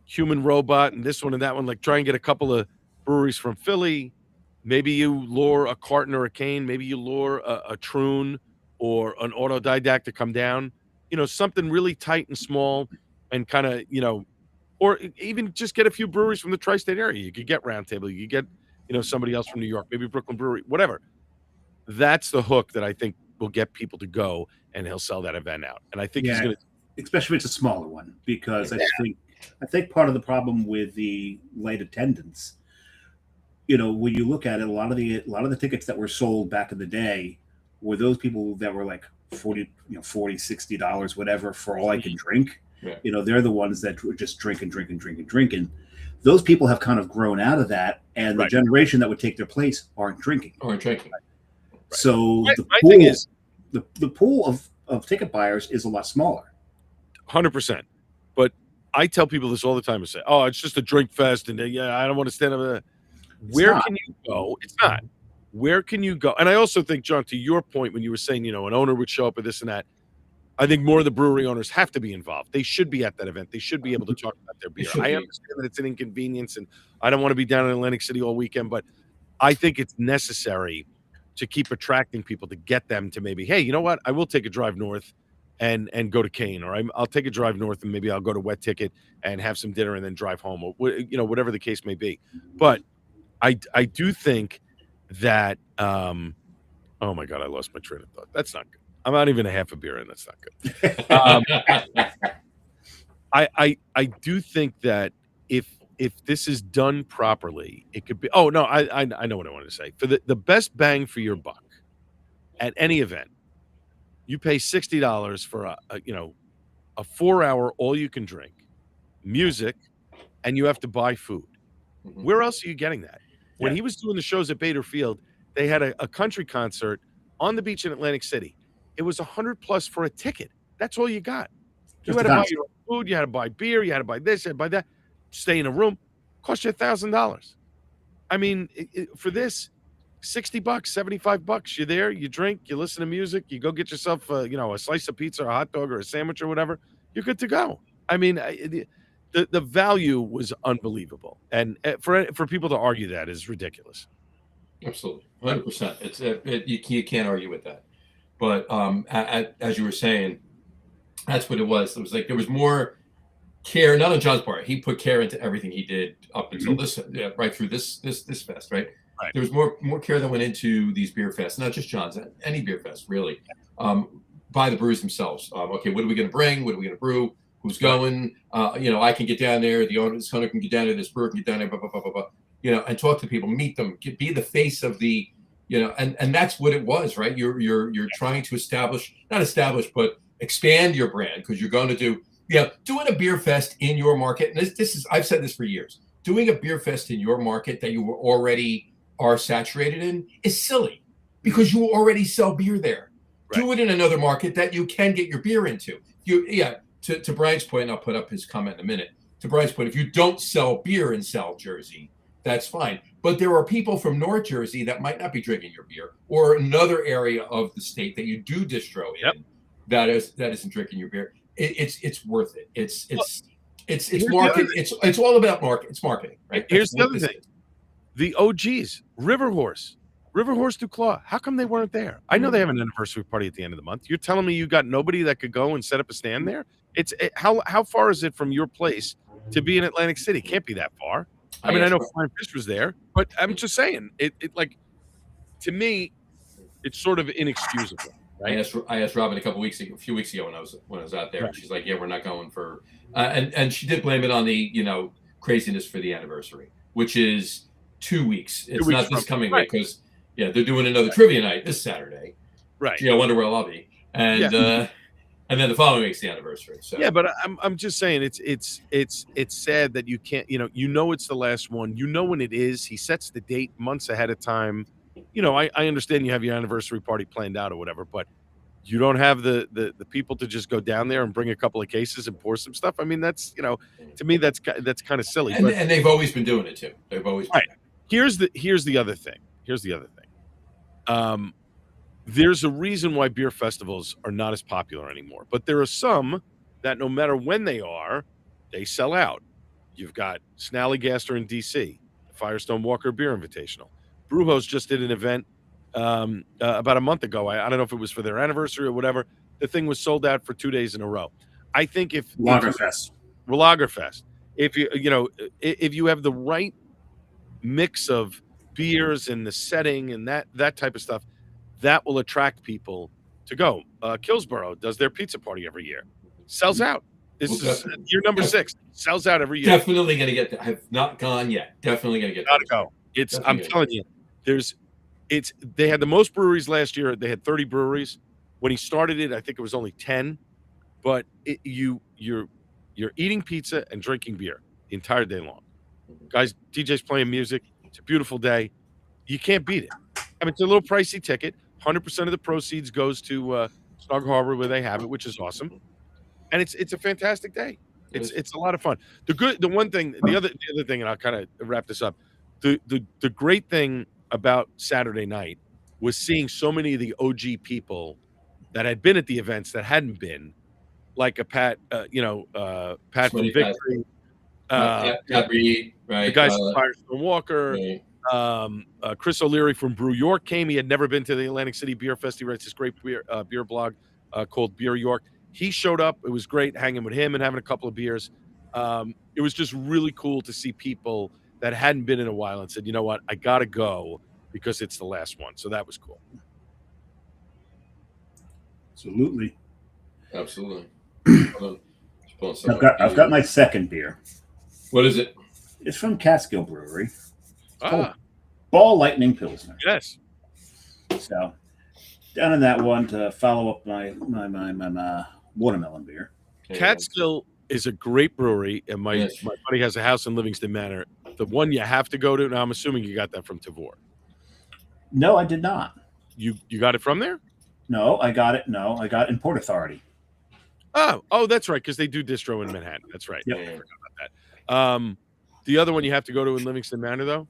S3: Human Robot and this one and that one, like try and get a couple of breweries from Philly. Maybe you lure a Carton or a Cane. Maybe you lure a Troon or an Autodidact to come down. Something really tight and small, and kind of, or even just get a few breweries from the tri-state area. You could get Roundtable. You could get, somebody else from New York, maybe Brooklyn Brewery, whatever. That's the hook that I think will get people to go, and he'll sell that event out. And I think he's going to,
S2: especially if it's a smaller one, because I think part of the problem with the late attendance, when you look at it, a lot of the tickets that were sold back in the day were those people that were like $40, $60, whatever, for all I can drink. Yeah. They're the ones that were just drinking. Those people have kind of grown out of that, and the generation that would take their place aren't drinking.
S1: Right.
S2: So the pool of ticket buyers is a lot smaller.
S3: 100%. But I tell people this all the time. I say, "Oh, it's just a drink fest, and I don't want to stand up there." Where can you go? It's not. Where can you go? And I also think, John, to your point, when you were saying, an owner would show up with this and that, I think more of the brewery owners have to be involved. They should be at that event. They should be able to talk about their beer. I understand that it's an inconvenience, and I don't want to be down in Atlantic City all weekend, but I think it's necessary to keep attracting people, to get them to maybe, hey, you know what? I will take a drive north and go to Cane, or I'll take a drive north and maybe I'll go to Wet Ticket and have some dinner and then drive home, or whatever the case may be. But I do think that oh my God, I lost my train of thought. That's not good. I'm not even a half a beer in. That's not good. I do think that if this is done properly, it could be. Oh no, I know what I wanted to say. For the best bang for your buck at any event, you pay $60 for a 4-hour all you can drink, music, and you have to buy food. Where else are you getting that? When he was doing the shows at Bader Field, they had a country concert on the beach in Atlantic City. It was $100+ for a ticket. That's all you got. You had to buy your own food. You had to buy beer. You had to buy this. You had to buy that. Stay in a room. Cost you $1,000. I mean, for this, $60, $75. You're there. You drink. You listen to music. You go get yourself, a slice of pizza, or a hot dog, or a sandwich, or whatever. You're good to go. I mean, the value was unbelievable, and for people to argue that is ridiculous.
S1: Absolutely, 100%. It's you can't argue with that. But as you were saying, that's what it was. It was like there was more care, not on John's part. He put care into everything he did up until this, right through this fest, right? There was more care that went into these beer fests, not just John's, any beer fest, really, by the brewers themselves. Okay, what are we going to bring? What are we going to brew? Who's going? I can get down there. The owner can get down there. This brewer can get down there. Blah, blah, blah, blah, blah. And talk to people, meet them, be the face of the, and that's what it was, right? You're trying to but expand your brand, because you're going to do, doing a beer fest in your market. And this is, I've said this for years, doing a beer fest in your market that you already are saturated in is silly, because you already sell beer there. Right. Do it in another market that you can get your beer into. To Brian's point, and I'll put up his comment in a minute. To Brian's point, if you don't sell beer in South Jersey, that's fine. But there are people from North Jersey that might not be drinking your beer, or another area of the state that you do distro in that isn't drinking your beer. It's worth it. It's market. It's all about market. It's marketing, right?
S3: Here's the other thing: the OGs, River Horse Duclaw. How come they weren't there? I know they have an anniversary party at the end of the month. You're telling me you got nobody that could go and set up a stand there? How far is it from your place to be in Atlantic City? Can't be that far. I mean, I know Flying Fish was there, but I'm just saying, it to me, it's sort of inexcusable. Right?
S1: I asked Robin a few weeks ago when I was out there, and she's like, "Yeah, we're not going for," and she did blame it on the craziness for the anniversary, which is 2 weeks. It's
S3: 2 weeks
S1: not this
S3: from-
S1: coming
S3: right.
S1: week because they're doing another trivia night this Saturday.
S3: Right.
S1: Gee, I wonder where I'll be. And then the following week's the anniversary. So
S3: Yeah, but I'm just saying it's sad that you can't, it's the last one. You know when it is. He sets the date months ahead of time. I understand you have your anniversary party planned out or whatever, but you don't have the people to just go down there and bring a couple of cases and pour some stuff. I mean, that's to me that's kind of silly.
S1: and they've always been doing it too. They've always been.
S3: Right. Here's the other thing. There's a reason why beer festivals are not as popular anymore, but there are some that no matter when they are, they sell out. You've got Snallygaster in DC, Firestone Walker Beer Invitational. Brewhouse just did an event about a month ago. I don't know if it was for their anniversary or whatever. The thing was sold out for 2 days in a row. I think if
S2: Lagerfest.
S3: if you have the right mix of beers and the setting and that type of stuff, that will attract people to go. Killsborough does their pizza party every year. Sells out. This is year number 6. Sells out every year.
S1: Definitely going to get there. I have not gone yet. Definitely going to get
S3: Gotta go. I'm telling you, they had the most breweries last year. They had 30 breweries. When he started it, I think it was only 10. But you're eating pizza and drinking beer the entire day long. Guys, DJ's playing music. It's a beautiful day. You can't beat it. I mean, it's a little pricey ticket. 100% of the proceeds goes to Snug Harbor where they have it, which is awesome. And it's a fantastic day. It's a lot of fun. The other thing, and I'll kind of wrap this up. The great thing about Saturday night was seeing so many of the OG people that had been at the events that hadn't been, like a Pat, Pat from Victory,
S1: Pat Reed, right?
S3: The guys from Firestone Walker.
S1: Right.
S3: Chris O'Leary from Brew York came. He had never been to the Atlantic City Beer Fest. He writes this great beer blog called Beer York. He showed up. It was great hanging with him and having a couple of beers. It was just really cool to see people that hadn't been in a while and said, you know what, I got to go because it's the last one. So that was cool.
S2: Absolutely. I've got my second beer.
S1: What is it?
S2: It's from Catskill Brewery. Ball Lightning Pilsner.
S3: Yes.
S2: So down in that one to follow up my watermelon beer.
S3: Catskill is a great brewery, and my buddy has a house in Livingston Manor. The one you have to go to. Now I'm assuming you got that from Tavor.
S2: No, I did not.
S3: You got it from there?
S2: No, I got it. No, I got it in Port Authority.
S3: Oh, that's right, because they do distro in Manhattan. That's right.
S2: Yep.
S3: I forgot about that. The other one you have to go to in Livingston Manor, though,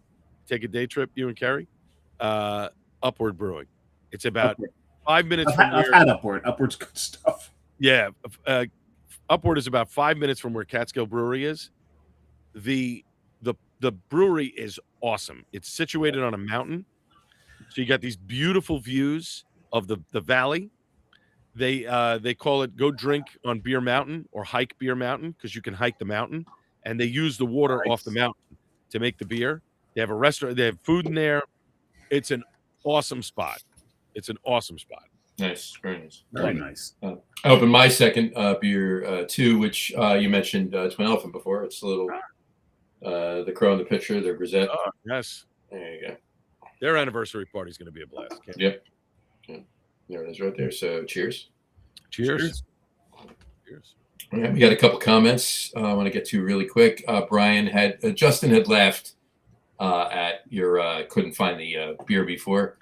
S3: take a day trip, you and Kerry, Upward Brewing. It's about 5 minutes from where...
S2: I've had Upward. Upward's good stuff.
S3: Yeah. Upward is about 5 minutes from where Catskill Brewery is. The brewery is awesome. It's situated on a mountain. So you got these beautiful views of the valley. They call it Go Drink on Beer Mountain or Hike Beer Mountain because you can hike the mountain. And they use the water off the mountain to make the beer. They have a restaurant. They have food in there. It's an awesome spot.
S1: Nice. Very nice.
S2: Very nice.
S1: I opened my second beer too, which you mentioned Twin Elephant before. It's a little the crow in the picture, the Grisette.
S3: Oh, yes.
S1: There you go.
S3: Their anniversary party is going to be a blast.
S1: Yep. There it is right there. So cheers.
S3: Cheers.
S1: All right, we got a couple comments I want to get to really quick. Justin had laughed at your couldn't find the beer before.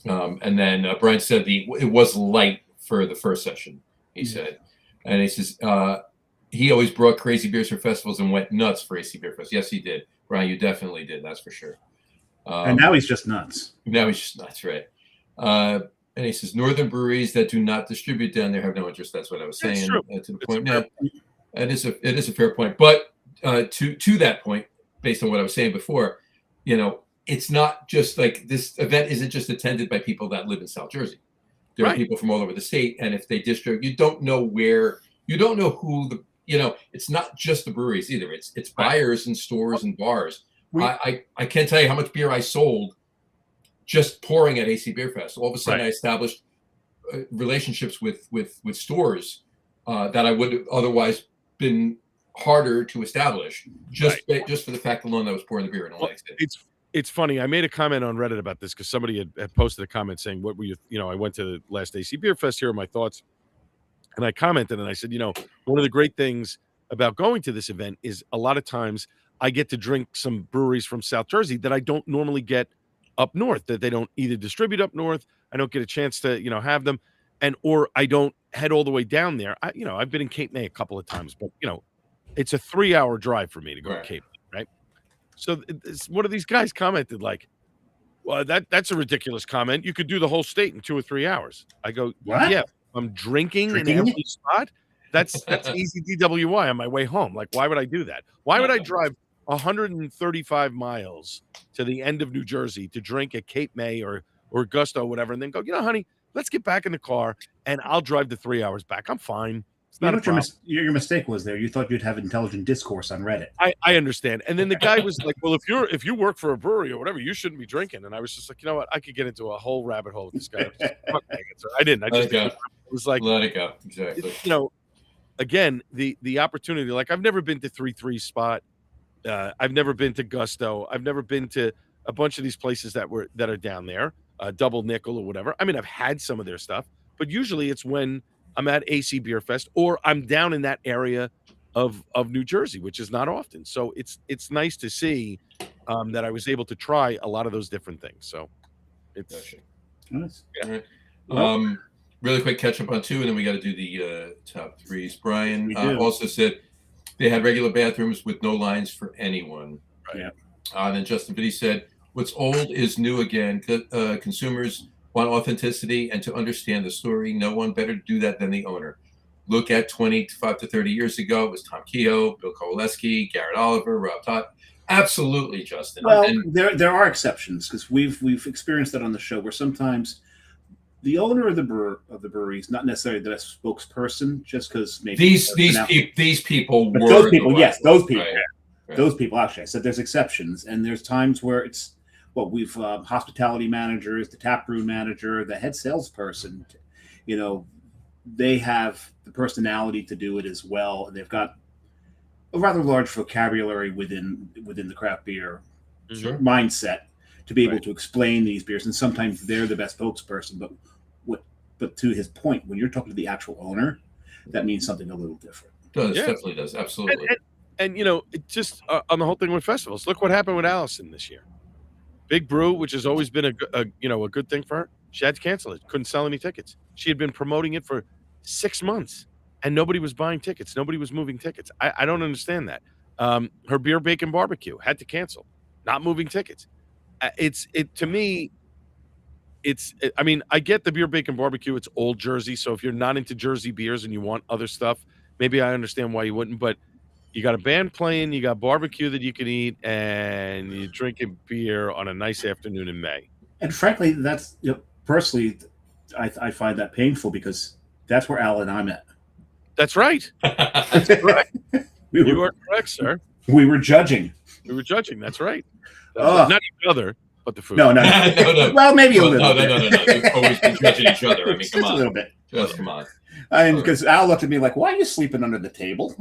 S1: And then Brian said it was light for the first session, he said. And he says he always brought crazy beers for festivals and went nuts for AC Beerfest. Yes, he did. Brian, you definitely did. That's for sure.
S2: And now he's just nuts.
S1: Right. And he says northern breweries that do not distribute down there have no interest. That's what I was saying. To the point. Now, it is a fair point. But to that point, based on what I was saying before, it's not just like this event isn't just attended by people that live in South Jersey. There are people from all over the state, and if they distribute, you don't know who it's not just the breweries either. It's buyers and stores and bars. I can't tell you how much beer I sold just pouring at AC Beerfest. All of a sudden, I established relationships with stores that I would have otherwise been harder to establish just for the fact alone that I was pouring the beer and liked it.
S3: It's funny. I made a comment on Reddit about this because somebody had posted a comment saying, "What were you? I went to the last AC Beerfest. Here are my thoughts." And I commented and I said, one of the great things about going to this event is a lot of times I get to drink some breweries from South Jersey that I don't normally get up north, that they don't either distribute up north. I don't get a chance to, have them, or I don't head all the way down there. I've been in Cape May a couple of times, but it's a 3-hour drive for me to go to Cape May, right? So one of these guys commented like, well, that's a ridiculous comment. You could do the whole state in 2 or 3 hours. I go,
S2: what?
S3: Yeah, I'm drinking in every spot. That's easy DWI on my way home. Like, why would I do that? Why would I drive 135 miles to the end of New Jersey to drink at Cape May or Augusta or whatever, and then go, honey, let's get back in the car and I'll drive the 3 hours back. I'm fine. It's not a problem.
S2: Your mistake was there. You thought you'd have intelligent discourse on Reddit.
S3: I understand. And then the guy was like, well, if you work for a brewery or whatever, you shouldn't be drinking. And I was just like, you know what? I could get into a whole rabbit hole with this guy. I didn't. I just was like,
S1: let it go. Exactly.
S3: Again, the opportunity, like I've never been to 3-3 Spot. I've never been to Gusto. I've never been to a bunch of these places that are down there, Double Nickel or whatever. I mean, I've had some of their stuff, but usually it's when I'm at AC Beerfest or I'm down in that area of New Jersey, which is not often. So it's nice to see that I was able to try a lot of those different things. So it's
S2: nice.
S1: Yeah. All right. Really quick catch up on 2, and then we got to do the top 3s. Brian also said they had regular bathrooms with no lines for anyone.
S3: Right.
S2: Yeah.
S1: And then Justin Vitti said, what's old is new again. Consumers want authenticity and to understand the story. No one better to do that than the owner. Look at 25 to 30 years ago. It was Tom Kehoe, Bill Kowaleski, Garrett Oliver, Rob Todd. Absolutely, Justin.
S2: Well, there are exceptions because we've experienced that on the show where sometimes the owner of the brewery is not necessarily the best spokesperson, just because maybe
S1: these people
S2: but
S1: were
S2: those people, those people,
S1: right.
S2: Those people. Actually, I said there's exceptions, and there's times where it's we've hospitality managers, the taproom manager, the head salesperson. They have the personality to do it as well, and they've got a rather large vocabulary within the craft beer mindset to be able to explain these beers. And sometimes they're the best spokesperson, but to his point, when you're talking to the actual owner, that means something a little different.
S1: Definitely does. Absolutely.
S3: And it just on the whole thing with festivals, look what happened with Allison this year. Big Brew, which has always been a good thing for her. She had to cancel it. Couldn't sell any tickets. She had been promoting it for 6 months, and nobody was buying tickets. Nobody was moving tickets. I don't understand that. Her Beer Bacon Barbecue had to cancel, not moving tickets. To me, I mean, I get the Beer Bacon Barbecue. It's old Jersey, so if you're not into Jersey beers and you want other stuff, maybe I understand why you wouldn't. But you got a band playing, you got barbecue that you can eat, and you're drinking beer on a nice afternoon in May.
S2: And frankly, that's personally, I find that painful because that's where Al and I met.
S3: That's right. That's right. You are correct, sir.
S2: We were judging.
S3: That's right. Not each other, but the food.
S2: No. Well, maybe a little
S1: bit. No. You've always been judging each other. I mean, come on.
S2: A little bit.
S1: Just come on.
S2: And because Al looked at me like, why are you sleeping under the table?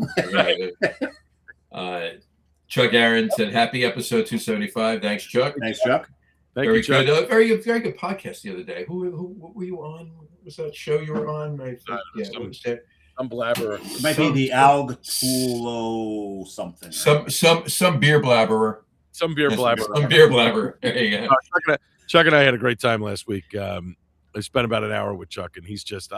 S1: Chuck Aaron said, happy episode 275. Thanks, Chuck.
S2: Thanks, Chuck.
S1: Very good. Very good podcast the other day. What were you on? What was that show you were on?
S3: Some blabberer.
S2: It might be the Gattullo something.
S1: Right? Some beer blabberer.
S3: Some beer blabberer.
S1: Some beer blabberer. There you go.
S3: Chuck and I had a great time last week. I spent about an hour with Chuck, and he's just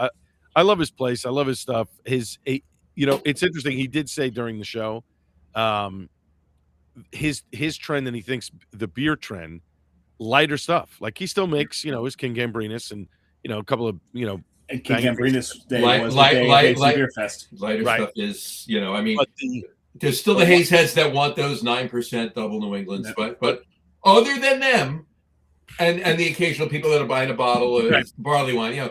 S3: I love his place. I love his stuff. It's interesting. He did say during the show, his trend, and he thinks the beer trend, lighter stuff. Like he still makes his King Gambrinus and a couple of
S2: and King Gambrinus Day was the day of AC Beerfest.
S1: Lighter stuff is I mean. There's still the haze heads that want those 9% double New Englands, but other than them, and the occasional people that are buying a bottle of barley wine,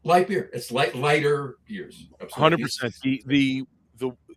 S1: light beer. It's lighter beers.
S3: 100%.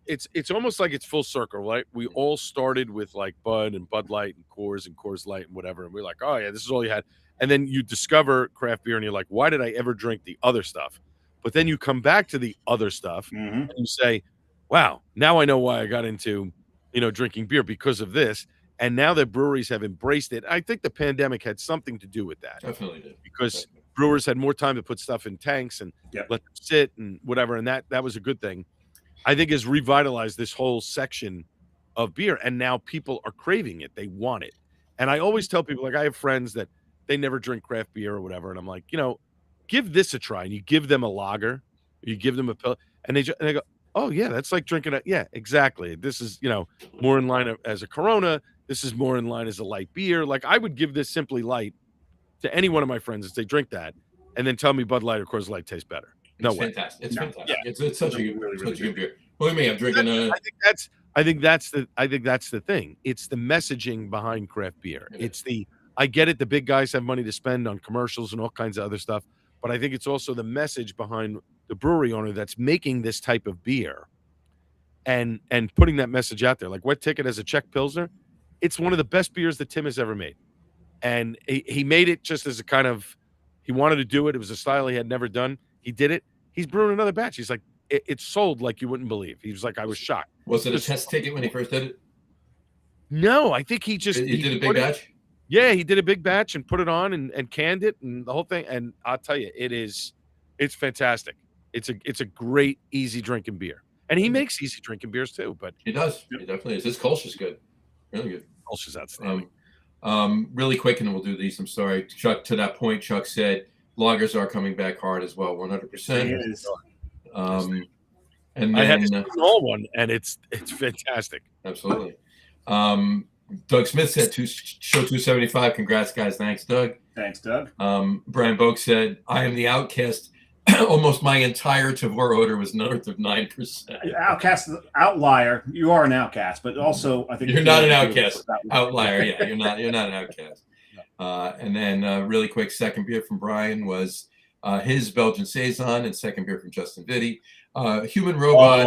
S3: It's almost like it's full circle, right? We all started with like Bud and Bud Light and Coors Light and whatever, and we're like, oh yeah, this is all you had. And then you discover craft beer, and you're like, why did I ever drink the other stuff? But then you come back to the other stuff, and you say, wow, now I know why I got into, drinking beer because of this. And now that breweries have embraced it, I think the pandemic had something to do with that
S1: Definitely did.
S3: because brewers had more time to put stuff in tanks and
S2: Yep.
S3: let them sit and whatever. And that was a good thing. I think has revitalized this whole section of beer. And now people are craving it. They want it. And I always tell people, like, I have friends that they never drink craft beer or whatever. And I'm like, give this a try. And you give them a lager, you give them a pill, and they go, oh yeah, that's like drinking a, yeah, exactly. This is, more in line as a Corona. This is more in line as a light beer. Like, I would give this Simply Light to any one of my friends if they drink that, and then tell me Bud Light or Coors Light tastes better. No way.
S1: Fantastic. It's fantastic.
S3: Yeah.
S1: It's such a good beer. Look at me. I'm drinking a.
S3: I think that's the thing. It's the messaging behind craft beer. It's I get it. The big guys have money to spend on commercials and all kinds of other stuff, but I think it's also the message behind the brewery owner that's making this type of beer, and putting that message out there. Like Wet Ticket as a Czech Pilsner, it's one of the best beers that Tim has ever made, and he made it just as a kind of, he wanted to do it. It was a style he had never done. He did it. He's brewing another batch. He's like, it sold like you wouldn't believe. He was like, I was shocked.
S1: Was it a test ticket when he first did it?
S3: No, I think he did
S1: a big batch.
S3: Yeah, he did a big batch and put it on and canned it and the whole thing. And I'll tell you, it's fantastic. It's a great, easy drinking beer. And he makes easy drinking beers too. But
S1: he does. He definitely is. His Kolsch is good. Really good.
S3: Kolsch is outstanding.
S1: Really quick, and then we'll do these. I'm sorry, Chuck. To that point, Chuck said lagers are coming back hard as well. 100%. And then,
S3: I had this small one, and it's fantastic.
S1: Absolutely. Doug Smith said show 275. Congrats, guys. Thanks, Doug.
S2: Thanks, Doug.
S1: Brian Boak said, I am the outcast. Almost my entire Tavor order was north of 9%.
S2: Outcast, outlier. You are an outcast, but also I think
S1: you're not an outcast. Outlier, yeah. You're not an outcast. And then really quick, second beer from Brian was his Belgian Saison, and second beer from Justin Vitti. Human Robot,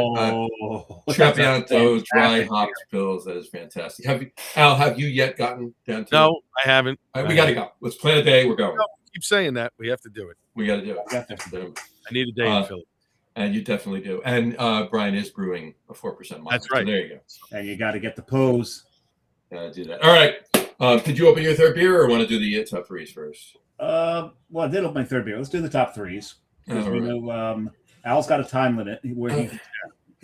S1: Trapianto, dry hopped pills. That is fantastic. Have you yet gotten down to
S3: No, I haven't.
S1: We got to go. Let's plan a day. We're going.
S3: No, keep saying that. We have to do it.
S1: We got to do it.
S3: I need a day in Philly.
S1: And you definitely do. And Brian is brewing a 4% malt.
S3: That's right.
S1: So there you go.
S2: And you got to get the pose.
S1: Gotta do that. All right. Did you open your third beer, or want to do the top threes first?
S2: Well, I did open my third beer. Let's do the top threes. Because we know Al's got a time limit where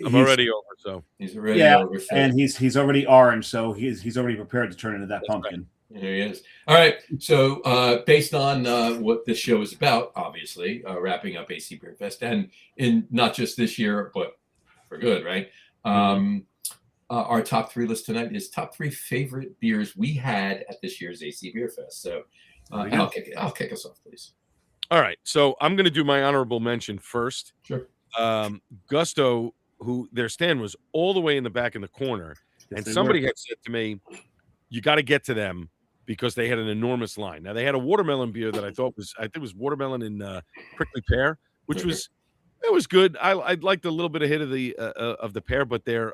S3: I'm already over, so
S1: he's already over. So.
S2: And he's already orange, so he's already prepared to turn into that pumpkin.
S1: Right. There he is. All right. So based on what this show is about, obviously wrapping up AC Beerfest, and in not just this year, but for good, right? Our top three list tonight is top three favorite beers we had at this year's AC Beerfest. So I'll kick us off, please.
S3: All right. So I'm going to do my honorable mention first.
S1: Sure.
S3: Gusto, who their stand was all the way in the back in the corner. Yes, and somebody had said to me, you got to get to them because they had an enormous line. Now, they had a watermelon beer that I think it was watermelon and prickly pear, which was good. I liked a little bit of hit of the pear, but their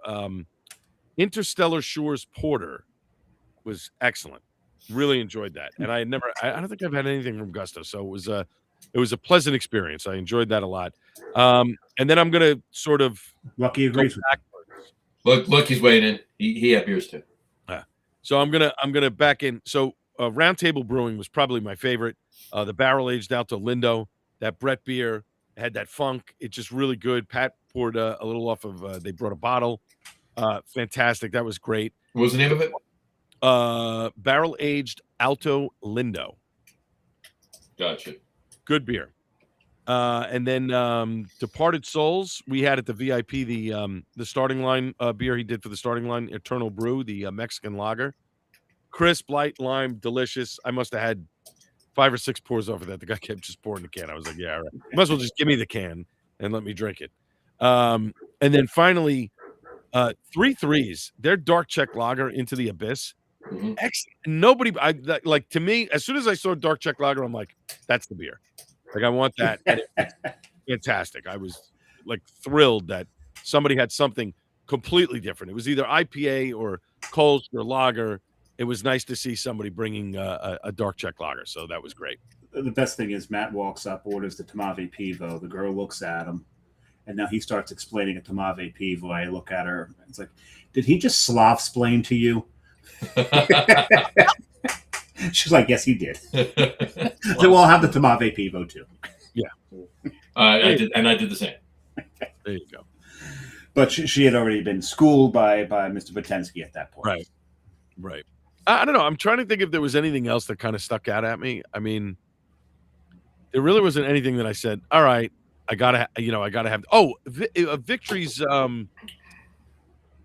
S3: Interstellar Shores Porter was excellent. Really enjoyed that. And I don't think I've had anything from Gusto. So it was a pleasant experience. I enjoyed that a lot. And then I'm going to sort of
S2: Lucky agrees
S1: with Look, he's weighing in. He had beers too.
S3: So I'm gonna back in. So Round Table Brewing was probably my favorite. The barrel aged Alto Lindo, that Brett beer had that funk. It's just really good. Pat poured a little off of. They brought a bottle. Fantastic. That was great.
S1: What was the name of it?
S3: Barrel aged Alto Lindo.
S1: Gotcha.
S3: Good beer. And then Departed Souls, we had at the VIP the starting line beer he did for the starting line, Eternal Brew, the Mexican lager. Crisp, light, lime, delicious. I must have had 5 or 6 pours over that. The guy kept just pouring the can. I was like, yeah, all right. Might as well just give me the can and let me drink it. And then finally, 3 Threes, their dark Czech lager, Into the Abyss.
S1: Mm-hmm.
S3: Excellent. To me, as soon as I saw dark Czech lager, I'm like, that's the beer. Like, I want that. Fantastic. I was like thrilled that somebody had something completely different. It was either IPA or Kolsch or lager. It was nice to see somebody bringing a dark Czech lager. So that was great.
S2: The best thing is Matt walks up, orders the Tamavi Pivo. The girl looks at him, And now he starts explaining it to Mave Pivo. I look at her. It's like, did he just Slav-splain to you? She's like, yes, he did. So we'll have the Tamave Pivo too.
S3: Yeah.
S1: I did the same.
S3: There you go.
S2: But she had already been schooled by Mr. Botensky at that point.
S3: Right. I don't know. I'm trying to think if there was anything else that kind of stuck out at me. I mean, there really wasn't anything that I said, all right, I gotta have. Victory's.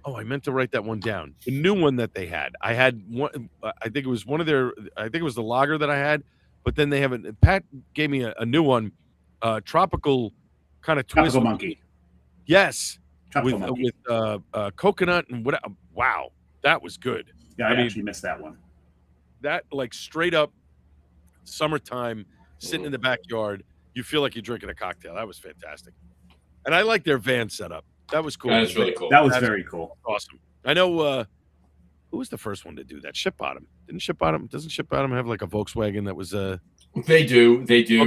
S3: I meant to write that one down. The new one that they had. I had one. I think it was one of their. I think it was the lager that I had, but then they have Pat gave me a new one, tropical kind of twist.
S2: Tropical Monkey.
S3: Yes,
S2: Tropical
S3: with coconut and what? Wow, that was good.
S2: Yeah, I actually missed that one.
S3: That like straight up summertime, sitting in the backyard, you feel like you're drinking a cocktail. That was fantastic, and I like their van setup. That was cool.
S1: That's really cool.
S2: That's very cool.
S3: Awesome. I know who was the first one to do that? Ship Bottom. Doesn't Ship Bottom have like a Volkswagen that was
S1: They do. Victory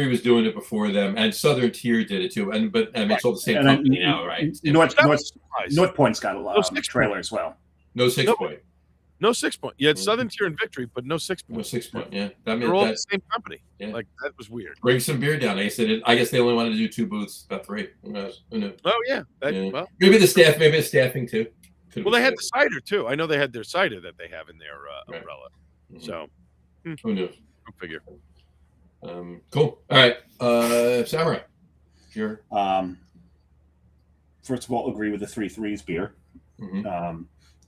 S1: was doing it before them, and Southern Tier did it too. But it's all the same company now, right?
S2: North Point's got a lot of trailer as well.
S1: No 6 point.
S3: No 6 point. You had Southern Tier and Victory, but no 6 point.
S1: No 6 point. Yeah,
S3: they're all the same company.
S1: Yeah.
S3: Like that was weird.
S1: Bring some beer down. I guess they only wanted to do 2 booths, not 3. Who knows?
S3: Oh yeah.
S1: Well, maybe the staffing too.
S3: Well, they had the cider too. I know they had their cider that they have in their umbrella.
S1: Mm-hmm.
S3: So
S1: who knows?
S3: Go figure.
S1: Cool. All right. Samurai. Sure.
S2: First of all, agree with the 3 Threes beer.
S1: Mm-hmm.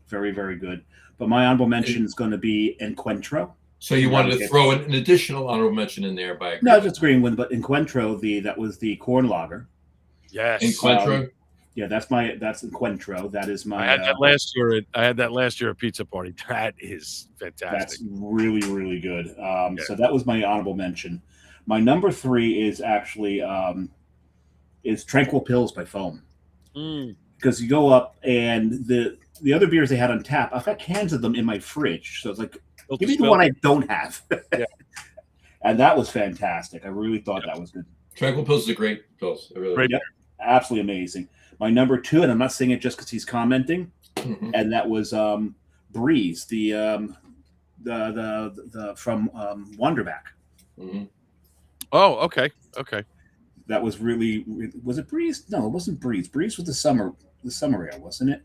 S2: Very, very good. But my honorable mention is going to be Encuentro.
S1: So you wanted to throw an additional honorable mention in there by
S2: no, just agreeing with, but Encuentro, that was the corn lager.
S3: Yes.
S1: Encuentro.
S2: Yeah, that's Encuentro. That is my.
S3: I had that last year. I had that last year at Pizza Party. That is fantastic.
S2: That's really, really good. So that was my honorable mention. My number 3 is actually is Tranquil Pills by Foam. Because you go up and the other beers they had on tap, I've got cans of them in my fridge. So it's like, give me the one I don't have.
S3: Yeah.
S2: And that was fantastic. I really thought that was good.
S1: Tranquil Pills is a great pills. Really
S2: absolutely amazing. My number 2, and I'm not saying it just because he's commenting, and that was Breeze, the from Wonderback.
S1: Mm-hmm.
S3: Oh, okay.
S2: That was really, was it Breeze? No, it wasn't Breeze. Breeze was the summer ale, wasn't it?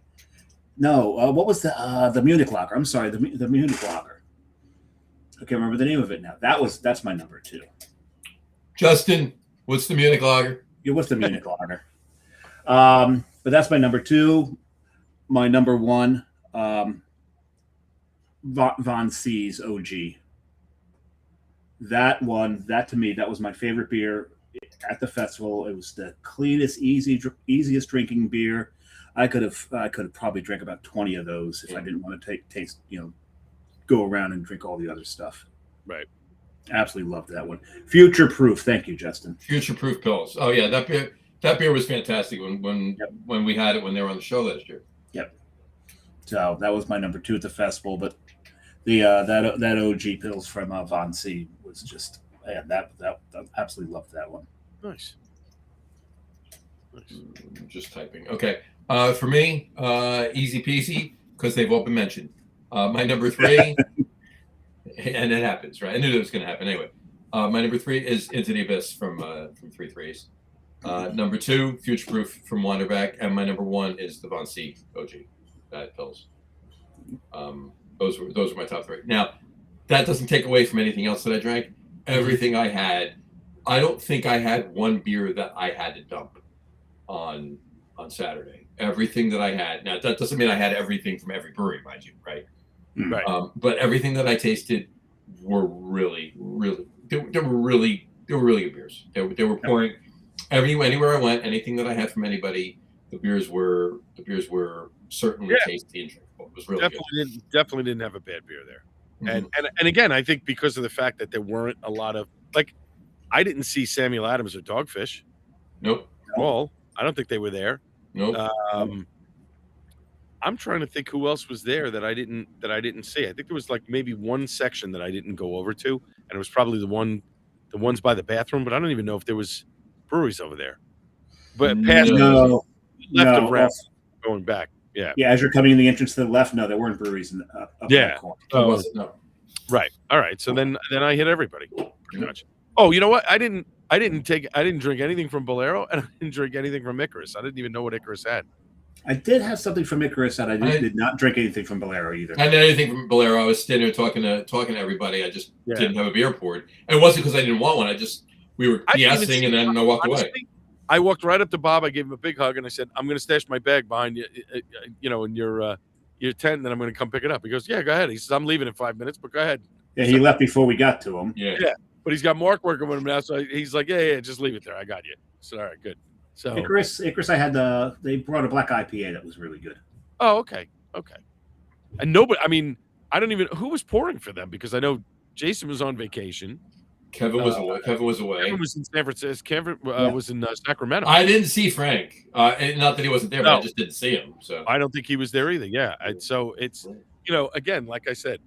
S2: No, what was the Munich lager? I'm sorry, the Munich lager. I can't remember the name of it now. That's my number 2.
S1: Justin, what's the Munich lager?
S2: Yeah, what's the Munich lager? But that's my number 2. My number 1, Von C's OG. That to me, that was my favorite beer at the festival. It was the cleanest, easiest drinking beer. I could have probably drank about 20 of those if I didn't want to taste, go around and drink all the other stuff.
S3: Right.
S2: Absolutely loved that one. Future Proof. Thank you, Justin.
S1: Future Proof pills. Oh yeah, that beer was fantastic when we had it when they were on the show last year.
S2: Yep. So that was my number 2 at the festival, but the that OG pills from Von C was just that absolutely loved that one.
S3: Nice.
S1: Just typing. Okay. For me, easy peasy because they've all been mentioned. My number 3, and it happens, right? I knew that was going to happen anyway. My number 3 is Into the Abyss from 3 Threes. Number 2, Future Proof from Wanderback, and my number 1 is the Von C OG pills. Those were my top 3. Now, that doesn't take away from anything else that I drank. Everything I had, I don't think I had one beer that I had to dump on Saturday. Everything that I had. Now, that doesn't mean I had everything from every brewery, mind you, right?
S3: Right.
S1: But everything that I tasted were really, really, they were really good beers. They were pouring anywhere I went. Anything that I had from anybody, the beers were certainly tasty and drinkable. It was really good.
S3: Definitely didn't have a bad beer there.
S1: Mm-hmm.
S3: And again, I think because of the fact that there weren't a lot of I didn't see Samuel Adams or Dogfish.
S1: Nope.
S3: At all. I don't think they were there.
S1: Nope.
S3: I'm trying to think who else was there that I didn't see. I think there was maybe one section that I didn't go over to, and it was probably the ones by the bathroom. But I don't even know if there was breweries over there, but past
S2: No,
S3: left
S2: no.
S3: of Round going back. Yeah,
S2: Yeah, as you're coming in the entrance to the left, no, there weren't breweries in up
S3: Yeah.
S2: that corner.
S1: Oh, was it? No.
S3: right. All right. So then I hit everybody pretty much. Oh, you know what? I didn't drink anything from Bolero, and I didn't drink anything from Icarus. I didn't even know what Icarus had.
S2: I did have something from Icarus, and I did not drink anything from Bolero either.
S1: I didn't have anything from Bolero. I was sitting there talking to everybody. I just didn't have a beer poured. And it wasn't because I didn't want one. We were BSing, and then I walked away.
S3: I walked right up to Bob. I gave him a big hug, and I said, "I'm going to stash my bag behind you, in your tent, and then I'm going to come pick it up." He goes, "Yeah, go ahead." He says, "I'm leaving in 5 minutes, but go ahead."
S2: Yeah, he left before we got to him.
S1: Yeah.
S3: But he's got Mark working with him now, so he's like, "Yeah, just leave it there. I got you." So all right, good. So
S2: Icarus, I had they brought a black IPA that was really good.
S3: Oh, okay. And nobody, I mean, I don't even who was pouring for them because I know Jason was on vacation.
S1: Kevin was away.
S3: Kevin was in San Francisco. Kevin was in Sacramento.
S1: I didn't see Frank. And not that he wasn't there, but I just didn't see him. So
S3: I don't think he was there either. Yeah. So it's, again, like I said,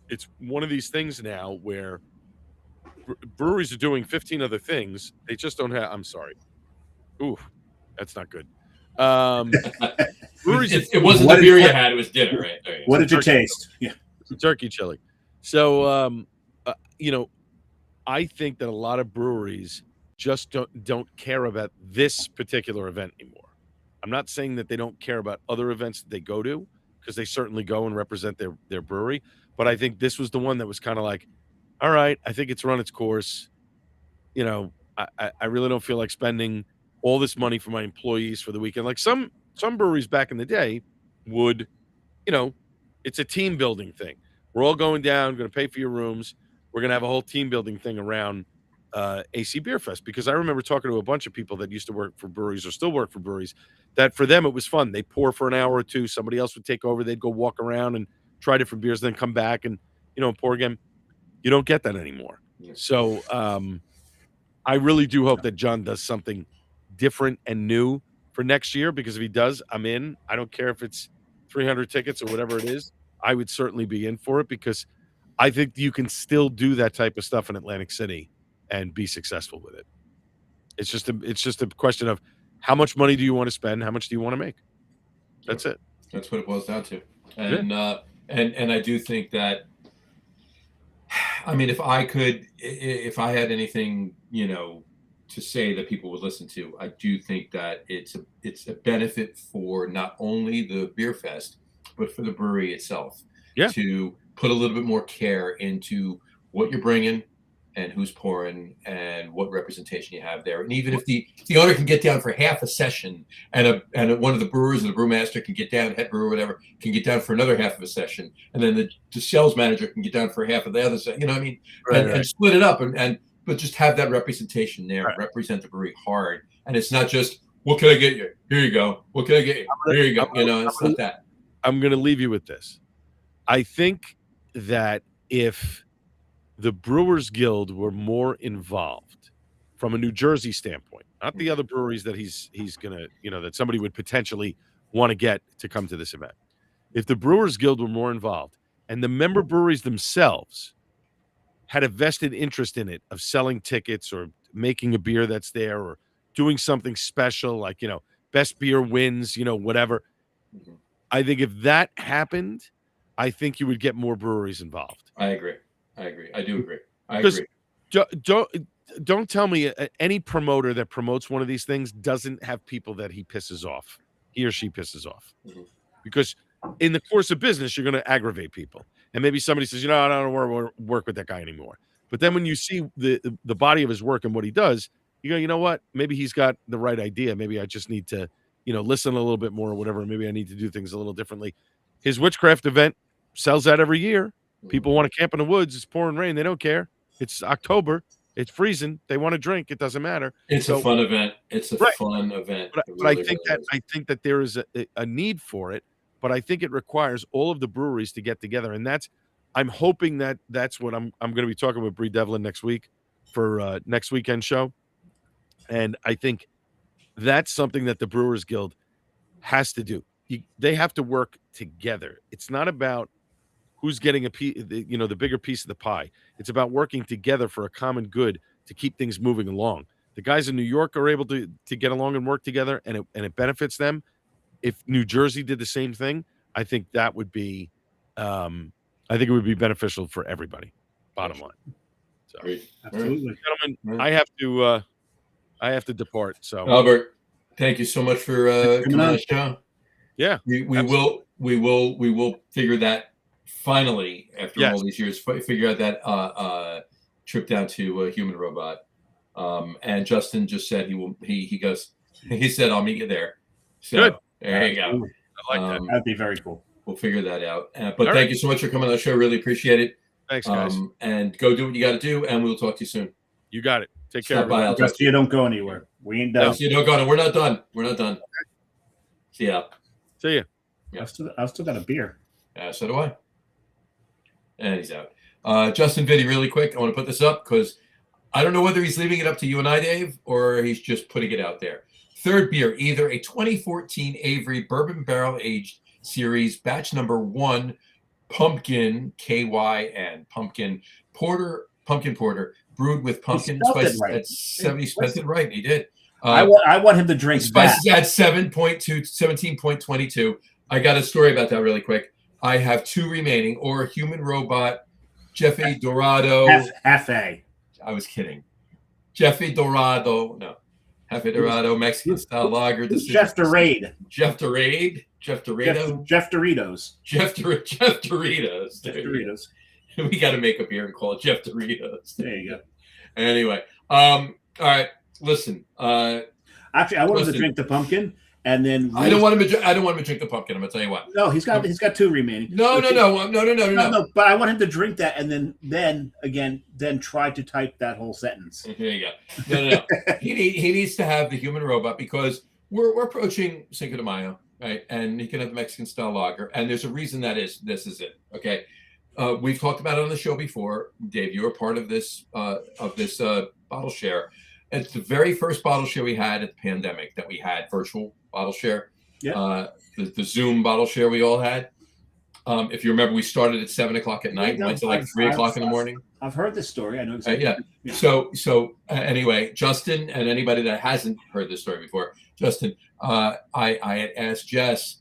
S3: it's one of these things now where breweries are doing 15 other things. They just don't have. I'm sorry. Ooh, that's not good. Breweries.
S1: It wasn't the beer you had. It was dinner, right? There you go.
S2: What did you taste? Yeah,
S3: turkey chili. So, I think that a lot of breweries just don't care about this particular event anymore. I'm not saying that they don't care about other events that they go to, because they certainly go and represent their brewery. But I think this was the one that was kind of like, all right, I think it's run its course. I really don't feel like spending all this money for my employees for the weekend. Like some breweries back in the day would, it's a team building thing. We're all going down, going to pay for your rooms. We're going to have a whole team building thing around AC Beerfest, because I remember talking to a bunch of people that used to work for breweries or still work for breweries, that for them it was fun. They pour for an hour or two. Somebody else would take over. They'd go walk around and try different beers, then come back and, pour again. You don't get that anymore. Yeah. So I really do hope that Jon does something different and new for next year, because if he does, I'm in. I don't care if it's 300 tickets or whatever it is. I would certainly be in for it, because I think you can still do that type of stuff in Atlantic City and be successful with it. It's just a question of how much money do you want to spend? How much do you want to make? That's it.
S1: That's what it boils down to. And and I do think that, I mean, if I had anything, to say that people would listen to, I do think that it's a benefit for not only the beer fest, but for the brewery itself.
S3: Yeah.
S1: To put a little bit more care into what you're bringing and who's pouring and what representation you have there. And even if the owner can get down for half a session, and one of the brewers or the brewmaster can get down, head brewer, whatever, can get down for another half of a session, and then the sales manager can get down for half of the other session, and split it up but just have that representation there, represent the brewery hard. And it's not just, what can I get you? Here you go. What can I get you? Here you go. It's not that.
S3: I'm going to leave you with this. I think that if the Brewers Guild were more involved from a New Jersey standpoint, not the other breweries that he's going to, that somebody would potentially want to get to come to this event. If the Brewers Guild were more involved and the member breweries themselves had a vested interest in it, of selling tickets or making a beer that's there or doing something special, like, best beer wins, whatever. I think if that happened, I think you would get more breweries involved.
S1: I agree. I do agree. I agree.
S3: Don't tell me any promoter that promotes one of these things doesn't have people that he pisses off. He or she pisses off. Mm-hmm. Because in the course of business, you're going to aggravate people. And maybe somebody says, I don't want to work with that guy anymore. But then when you see the body of his work and what he does, you go, you know what? Maybe he's got the right idea. Maybe I just need to, listen a little bit more or whatever. Maybe I need to do things a little differently. His Witchcraft event sells out every year. People want to camp in the woods. It's pouring rain. They don't care. It's October. It's freezing. They want to drink. It doesn't matter.
S1: It's a fun event. It's a fun event.
S3: But really, I think that there is a need for it. But I think it requires all of the breweries to get together, and I'm hoping that's what I'm going to be talking with Bree Devlin next week for next weekend show, and I think that's something that the Brewers Guild has to do. They have to work together. It's not about who's getting a piece, the bigger piece of the pie. It's about working together for a common good to keep things moving along. The guys in New York are able to get along and work together, and it benefits them. If New Jersey did the same thing, I think that would be, I think it would be beneficial for everybody. Bottom line. So,
S1: Great.
S2: Absolutely.
S3: gentlemen,
S1: Right.
S3: I have to depart. So,
S1: Albert, thank you so much for coming on the show.
S3: yeah,
S1: We will figure that finally after all these years. Figure out that trip down to Human Robot. And Justin just said he said I'll meet you there. So
S3: good.
S1: There you go.
S3: I like that.
S2: That'd be very cool.
S1: We'll figure that out. But thank you so much for coming on the show. Really appreciate it.
S3: Thanks, guys.
S1: And go do what you got to do, and we'll talk to you soon.
S3: You got it. Take care.
S1: Stop by. I'll talk
S2: Just
S1: to you.
S2: don't go anywhere. We ain't done.
S1: No, you don't go. We're not done. We're not done. See ya.
S3: See ya.
S1: Yeah.
S2: I've still got a beer.
S1: So do I. And he's out. Justin Vitti, really quick. I want to put this up because I don't know whether he's leaving it up to you and I, Dave, or he's just putting it out there. Third beer, either a 2014 Avery Bourbon Barrel Aged Series Batch Number 1 Pumpkin KYN Pumpkin Porter brewed with pumpkin spices at 70. Spelled it right. He did.
S2: I want him to drink
S1: spices
S2: that.
S1: at 17.22. I got a story about that really quick. I have 2 remaining, or Human Robot, Jeffy Dorado.
S2: Half A.
S1: I was kidding. Jeffy Dorado. No. Jeffy Dorado, Mexican style lager.
S2: Jeff Dorade.
S1: Jeff Dorade. Jeff Dorado.
S2: Jeff Doritos.
S1: Jeff Doritos.
S2: Jeff Doritos.
S1: We got to make a beer and call it Jeff Doritos.
S2: There you go.
S1: Anyway. All right. Listen.
S2: Actually, I want him to drink the pumpkin, and then
S1: I don't want him to drink the pumpkin. I'm gonna tell you what.
S2: No, he's got 2 remaining.
S1: No.
S2: But I want him to drink that, and then try to type that whole sentence.
S1: Here you go. No. He needs to have the Human Robot because we're approaching Cinco de Mayo, right? And he can have the Mexican style lager, and there's a reason this is it. Okay. We've talked about it on the show before, Dave. You were part of this bottle share. It's the very first bottle share we had at the pandemic that we had, virtual bottle share.
S2: Yeah.
S1: The Zoom bottle share we all had. If you remember, we started at 7:00 at night and went to like 3:00 in the morning.
S2: I've heard this story. I know exactly.
S1: Yeah. So anyway, Justin, and anybody that hasn't heard this story before, Justin, I had asked Jess.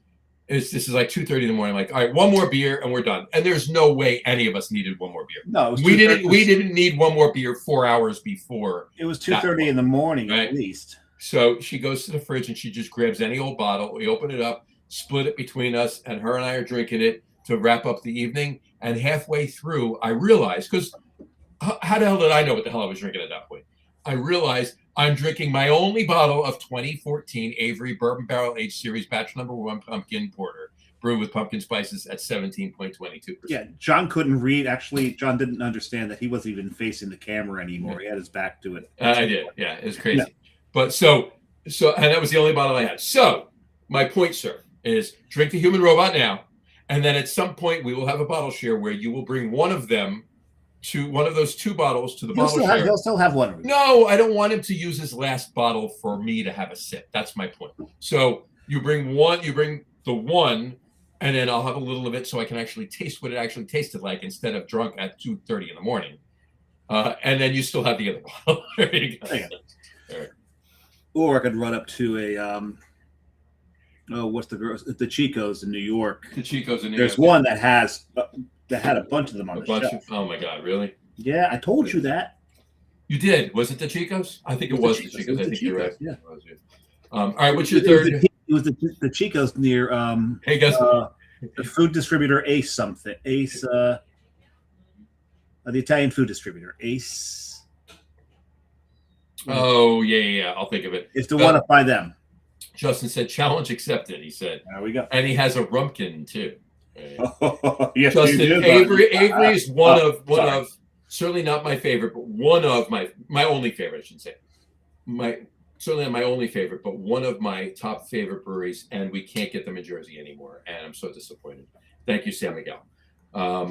S1: This is like 2:30 in the morning. I'm like, all right, one more beer and we're done. And there's no way any of us needed one more beer.
S2: No,
S1: we didn't need one more beer 4 hours before.
S2: It was 2:30 in the morning, right? At least.
S1: So she goes to the fridge and she just grabs any old bottle. We open it up, split it between us, and her and I are drinking it to wrap up the evening. And halfway through, I realized, because how the hell did I know what the hell I was drinking at that point? I realized I'm drinking my only bottle of 2014 Avery Bourbon Barrel Aged Series Batch Number 1 Pumpkin Porter, brewed with pumpkin spices at 17.22%.
S2: Yeah, John couldn't read. Actually, John didn't understand that he wasn't even facing the camera anymore. He had his back to it.
S1: I did. Yeah, it was crazy. Yeah. But so, and that was the only bottle I had. So, my point, sir, is drink the Human Robot now, and then at some point we will have a bottle share where you will bring one of them to one of those 2 bottles to the bottle share.
S2: He'll still have one.
S1: No, I don't want him to use his last bottle for me to have a sip. That's my point. So you bring the one, and then I'll have a little of it so I can actually taste what it actually tasted like instead of drunk at 2:30 in the morning. And then you still have the other bottle. There you go.
S2: Right. Or I could run up to a what's the Chico's in New York.
S1: The Chico's in New
S2: York. There's one that has that had a bunch of them on the shelf.
S1: Oh my God, really?
S2: Yeah, I told you that.
S1: You did. Was it the Chico's? I think it was the Chico's. I think you're right.
S2: Yeah.
S1: All right, what's your third?
S2: It was the Chico's near
S1: hey guys,
S2: the food distributor Ace something. Ace the Italian food distributor. Ace.
S1: Oh yeah. I'll think of it.
S2: It's the one up by them.
S1: Justin said, "Challenge accepted." He said,
S2: "There we go."
S1: And he has a rumpkin too.
S2: Oh, yes,
S1: Justin, Avery is one of certainly not my favorite, but one of my only favorite. I shouldn't say certainly my only favorite, but one of my top favorite breweries, and we can't get them in Jersey anymore, and I'm so disappointed. Thank you, San Miguel. But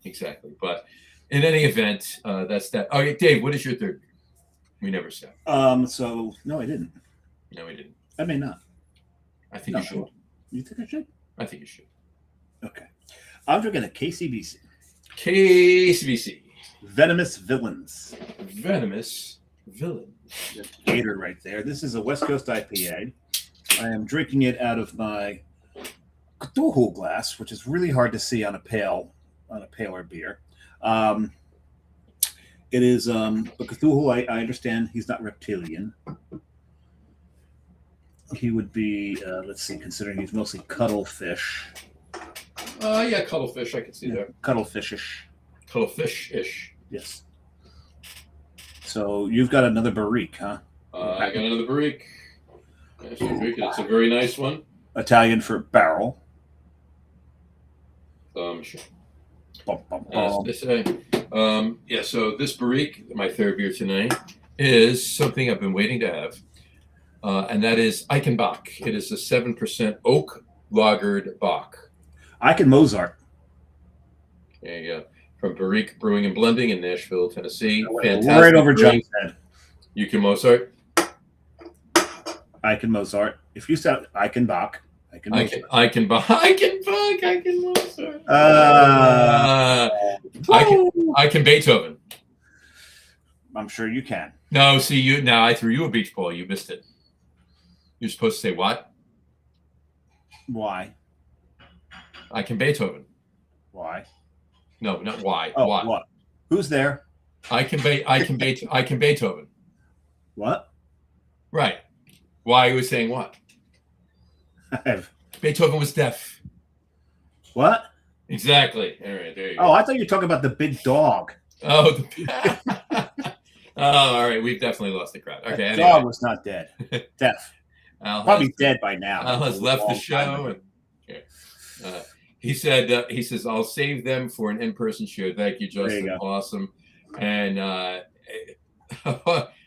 S1: exactly. But in any event, that's that. Okay, Dave, what is your third? We never said.
S2: So no, I didn't.
S1: No, we didn't.
S2: I may not.
S1: I think you should.
S2: You think I should?
S1: I think you should.
S2: Okay. I'm drinking a KCBC.
S1: KCBC.
S2: Venomous Villains.
S1: Venomous Villain.
S2: Gator right there. This is a West Coast IPA. I am drinking it out of my Gattullo glass, which is really hard to see on a paler beer. It is but Gattullo. I understand he's not reptilian. He would be, let's see, considering he's mostly cuttlefish.
S1: Yeah, cuttlefish. I can see that.
S2: Cuttlefishish.
S1: Cuttlefish-ish.
S2: Yes. So you've got another barrique, huh?
S1: I got another barrique. It's a very nice one.
S2: Italian for barrel.
S1: Sure.
S2: Bum, bum,
S1: As
S2: bum.
S1: they say. Yeah, so this barrique, my third beer tonight, is something I've been waiting to have. And that is Eichenbach. It is a 7% oak lagered Bach.
S2: Eichenmozart. Mozart.
S1: There you go. From Barrique Brewing and Blending in Nashville, Tennessee.
S2: Right over John's head.
S1: Eichenbach Mozart.
S2: Eichenmozart. If you said Eichenbach,
S1: Eichenbach. Mozart. Eichen Beethoven.
S2: I'm sure you can.
S1: No, see, now I threw you a beach ball. You missed it. You're supposed to say what?
S2: Why?
S1: Eichen Beethoven.
S2: Why?
S1: No, not why.
S2: Oh,
S1: What?
S2: what? Who's there?
S1: Eichen Beethoven.
S2: What?
S1: Right. Why was saying what? Beethoven was deaf.
S2: What?
S1: Exactly. All right, there you go.
S2: Oh, I thought you were talking about the big dog.
S1: Oh, all right. We've definitely lost the crowd. Okay.
S2: The
S1: Anyway.
S2: dog was not dead. Deaf. Probably dead by now.
S1: Al has left the show. He says, I'll save them for an in-person show. Thank you, Justin.
S2: You
S1: Awesome. And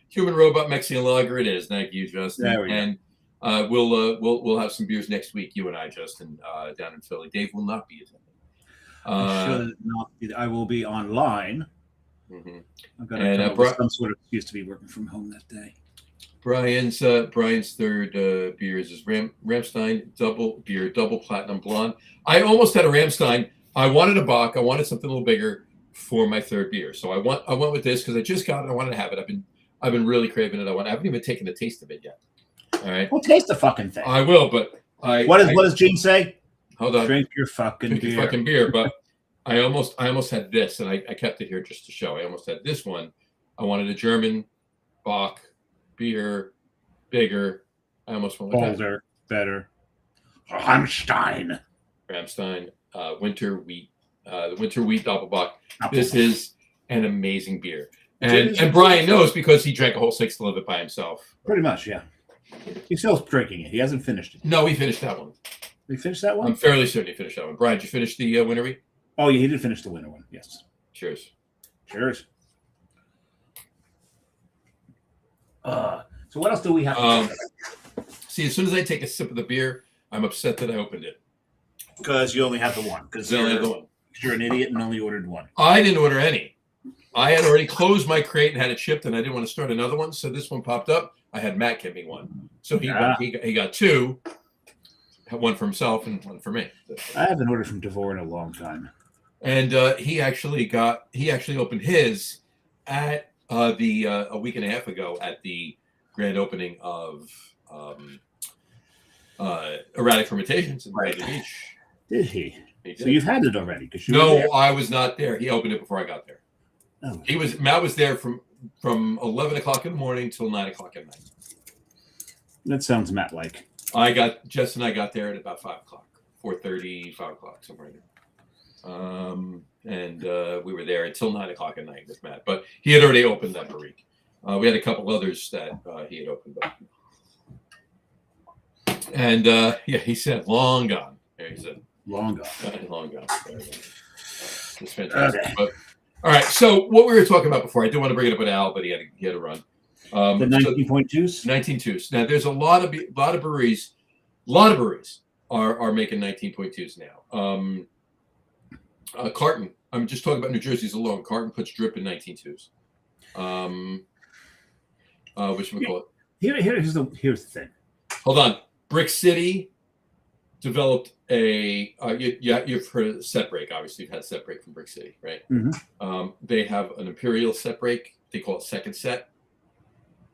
S1: Human Robot Mexican Lager it is. Thank you, Justin.
S2: There we
S1: and we'll have some beers next week, you and I, Justin, down in Philly. Dave will not be attending.
S2: I will be online.
S1: Mm-hmm.
S2: I've got to come up with some sort of excuse to be working from home that day.
S1: Brian's third beers is Ramstein double platinum blonde. I almost had a Ramstein. I wanted a Bach. I wanted something a little bigger for my third beer. So I went with this because I just got it. I wanted to have it. I've been really craving it. I haven't even taken a taste of it yet. All right.
S2: Well, taste the fucking thing.
S1: I will, but
S2: what does Gene say?
S1: Hold on.
S2: Drink your fucking beer.
S1: But I almost had this, and I kept it here just to show. I almost had this one. I wanted a German Bach beer, bigger. I almost went with
S2: older, better. Ramstein,
S1: winter wheat, the winter wheat Doppelbock. This is an amazing beer, and Brian knows because he drank a whole sixth of it by himself.
S2: Pretty much, yeah. He's still drinking it. He hasn't finished it.
S1: No, he finished that one.
S2: He finished that one?
S1: I'm fairly certain he finished that one. Brian, did you finish the winter wheat?
S2: Oh, yeah, he did finish the winter one. Yes.
S1: Cheers.
S2: Cheers. So what else do we have?
S1: See, as soon as I take a sip of the beer, I'm upset that I opened it.
S2: Because you only have the one. Because you're an idiot and only ordered one.
S1: I didn't order any. I had already closed my crate and had it shipped, and I didn't want to start another one. So this one popped up. I had Matt get me one. So he got two. One for himself and one for me.
S2: I haven't ordered from Devore in a long time.
S1: And he actually opened his at a week and a half ago at the grand opening of Erratic Fermentations in Brighton Beach.
S2: Did he? So you've had it already?
S1: No, I was not there. He opened it before I got there.
S2: Oh.
S1: Matt was there from 11 o'clock in the morning till 9 o'clock at night.
S2: That sounds Matt-like.
S1: Jess and I got there at about 5 o'clock, 4:30, 5 o'clock, somewhere in there. And we were there until 9 o'clock at night with Matt. But he had already opened that barrique. We had a couple others that he had opened up. And he said, long gone. There he said,
S2: long gone.
S1: Long gone. It's fantastic. Okay. But, all right. So what we were talking about before, I do want to bring it up with Al, but he had to run.
S2: The 19.2s?
S1: 19.2s. Now, there's a lot of breweries are making 19.2s now. Carton, I'm just talking about New Jersey's alone. Carton puts drip in 19.2s. Which we call it.
S2: Here's the thing.
S1: Hold on. Brick City developed a. You've heard of Set Break. Obviously, you've had Set Break from Brick City, right?
S2: Mm-hmm.
S1: They have an Imperial Set Break. They call it Second Set.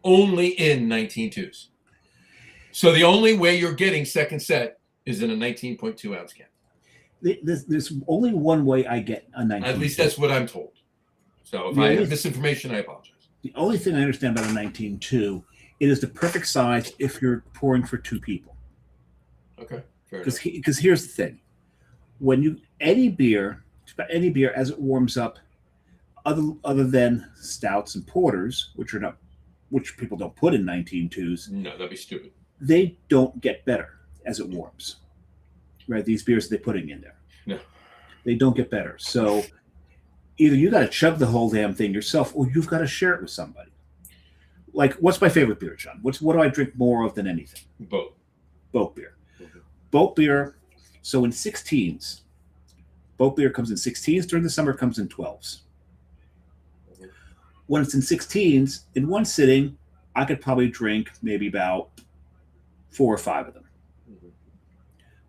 S1: only in 19.2s. So the only way you're getting second set is in a 19.2 ounce can.
S2: There's only one way I get a 19.
S1: At least that's what I'm told. So if I have misinformation, I apologize.
S2: The only thing I understand about a 19.2, it is the perfect size if you're pouring for two people.
S1: Okay, fair enough.
S2: Because here's the thing: when any beer as it warms up, other than stouts and porters, which people don't put in 19.2s.
S1: No, that'd be stupid.
S2: They don't get better as it warms. Right, these beers they're putting in there.
S1: No,
S2: they don't get better. So either you got to chug the whole damn thing yourself, or you've got to share it with somebody. Like, what's my favorite beer, John? What do I drink more of than anything? Boat beer. Mm-hmm. Boat beer. So in 16s, boat beer comes in 16s. During the summer, it comes in 12s. Mm-hmm. When it's in 16s, in one sitting, I could probably drink maybe about 4 or 5 of them.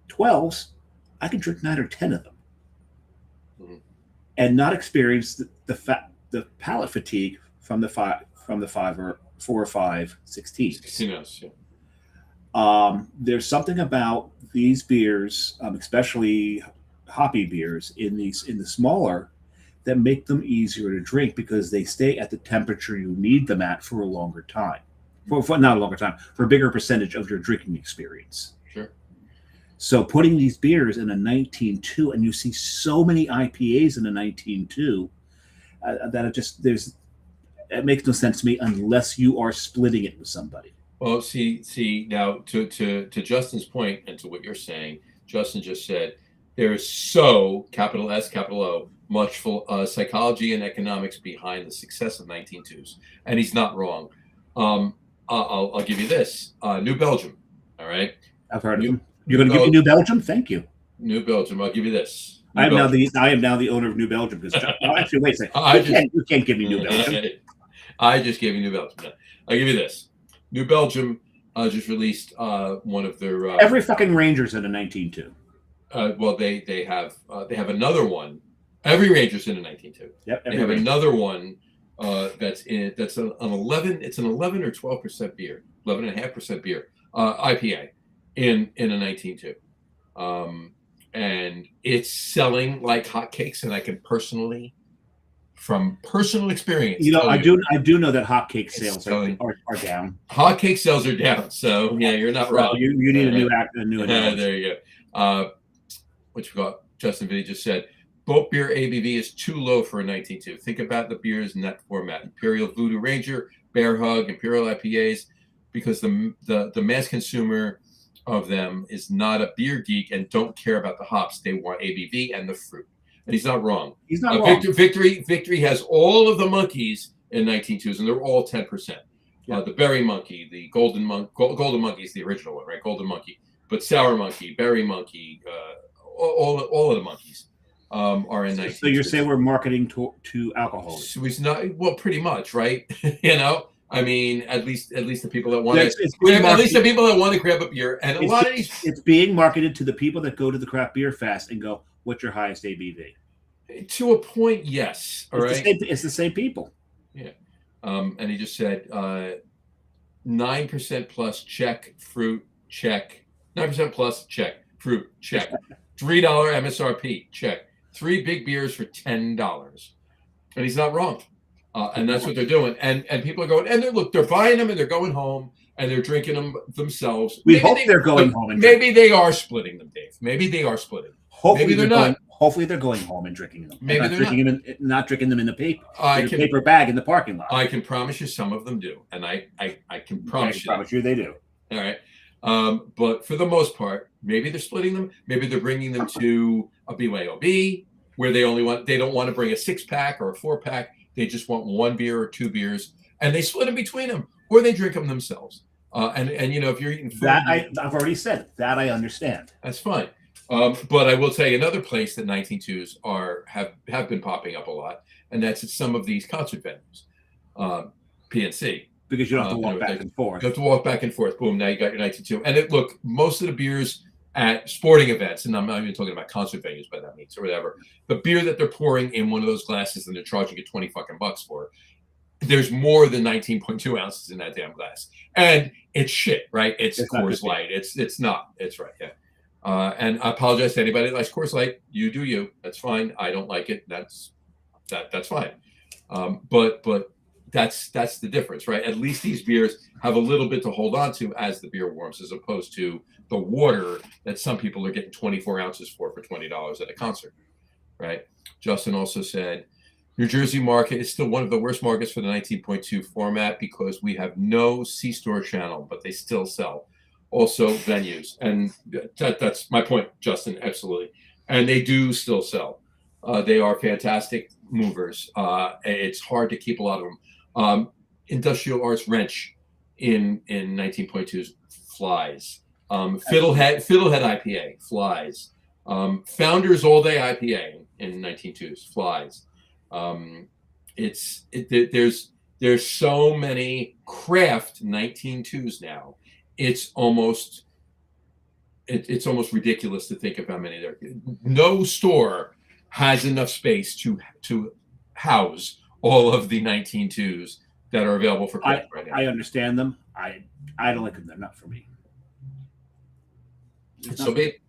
S2: 12s, I could drink 9 or 10 of them, and not experience the palate fatigue from the 4 or 5 16s.
S1: Yeah.
S2: There's something about these beers, especially hoppy beers in the smaller, that make them easier to drink because they stay at the temperature you need them at for a longer time, for not a longer time, for a bigger percentage of your drinking experience.
S1: Sure.
S2: So putting these beers in a 19.2, and you see so many IPAs in a 19.2, that it makes no sense to me unless you are splitting it with somebody.
S1: Well, see now to Justin's point and to what you're saying, Justin just said there is so capital S capital O much psychology and economics behind the success of 19.2s, and he's not wrong. I'll give you this: New Belgium. All right,
S2: I've heard of them. You're going to give me New Belgium? Thank you.
S1: New Belgium. I'll give you this.
S2: I am now the owner of New Belgium. Actually, wait a second. You can't give me New Belgium.
S1: I just gave you New Belgium. No, I'll give you this. New Belgium just released one of their
S2: every fucking Ranger's in a 19.2.
S1: Well, they have another one. Every Ranger's in a 19.2.
S2: Yep.
S1: They have another one that's an 11. It's an 11 or 12% beer, 11.5% beer, IPA. In a 19.2, and it's selling like hotcakes. And I can from personal experience,
S2: I do know that hotcake sales are down.
S1: Hotcake sales are down. So yeah, you're not wrong.
S2: You need a new analogy.
S1: There you go. What you got? Justin Vinny just said, boat beer ABV is too low for a 19.2. Think about the beers in that format: Imperial Voodoo Ranger, Bear Hug, Imperial IPAs, because the mass consumer of them is not a beer geek and don't care about the hops. They want ABV and the fruit. And he's not wrong.
S2: He's not wrong.
S1: Victory has all of the monkeys in 19.2s, and they're all 10%. Yeah. The berry monkey, the golden monkey is the original one, right? Golden monkey, but sour monkey, berry monkey, all of the monkeys are in 19.2s. So
S2: you're saying we're marketing to alcohol?
S1: So he's not. Well, pretty much, right? I mean, at least the people that want to grab a beer, and a lot of these.
S2: It's being marketed to the people that go to the craft beer fest and go, "What's your highest ABV?"
S1: To a point, yes. All right,
S2: it's the same people.
S1: Yeah, and he just said 9% plus check, fruit check, 9% plus check, fruit check, $3 MSRP check, 3 big beers for $10, and he's not wrong. And that's what they're doing. And people are going, and they're buying them and they're going home and they're drinking them themselves.
S2: We hope they're going home and
S1: maybe they are splitting them, Dave. Maybe they are splitting.
S2: Hopefully maybe they're not. Hopefully they're going home and drinking them.
S1: Maybe they're
S2: not drinking them in the paper bag in the parking lot.
S1: I can promise you some of them do. And I can promise
S2: you they do.
S1: All right. But for the most part, maybe they're splitting them. Maybe they're bringing them to a BYOB where they don't want to bring a 6-pack or a 4-pack. They just want 1 beer or 2 beers, and they split them between them, or they drink them themselves. And if you're eating food,
S2: I've already said that I understand.
S1: That's fine. But I will tell you another place that 19.2s have been popping up a lot, and that's at some of these concert venues, PNC.
S2: Because you don't have to walk back and forth.
S1: You have to walk back and forth. Boom! Now you got your 19.2. And look, most of the beers at sporting events, and I'm not even talking about concert venues by that means or whatever, the beer that they're pouring in one of those glasses and they're charging you $20 for, there's more than 19.2 ounces in that damn glass, and it's shit, right? It's Coors Light. It's not. It's right. Yeah. And I apologize to anybody that likes Coors Light. You do you. That's fine. I don't like it. That's fine. But that's the difference, right? At least these beers have a little bit to hold on to as the beer warms, as opposed to the water that some people are getting 24 ounces for $20 at a concert, right? Justin also said, New Jersey market is still one of the worst markets for the 19.2 format because we have no C-store channel, but they still sell. Also venues. And that's my point, Justin, absolutely. And they do still sell. They are fantastic movers. It's hard to keep a lot of them. Industrial Arts Wrench in 19.2s flies. Fiddlehead IPA flies. Founders All Day IPA in 19.2s flies. There's so many craft 19.2s now. It's almost ridiculous to think of how many there. No store has enough space to house all of the 19.2s that are available for craft right now.
S2: I understand them. I don't like them. They're not for me.
S1: And so be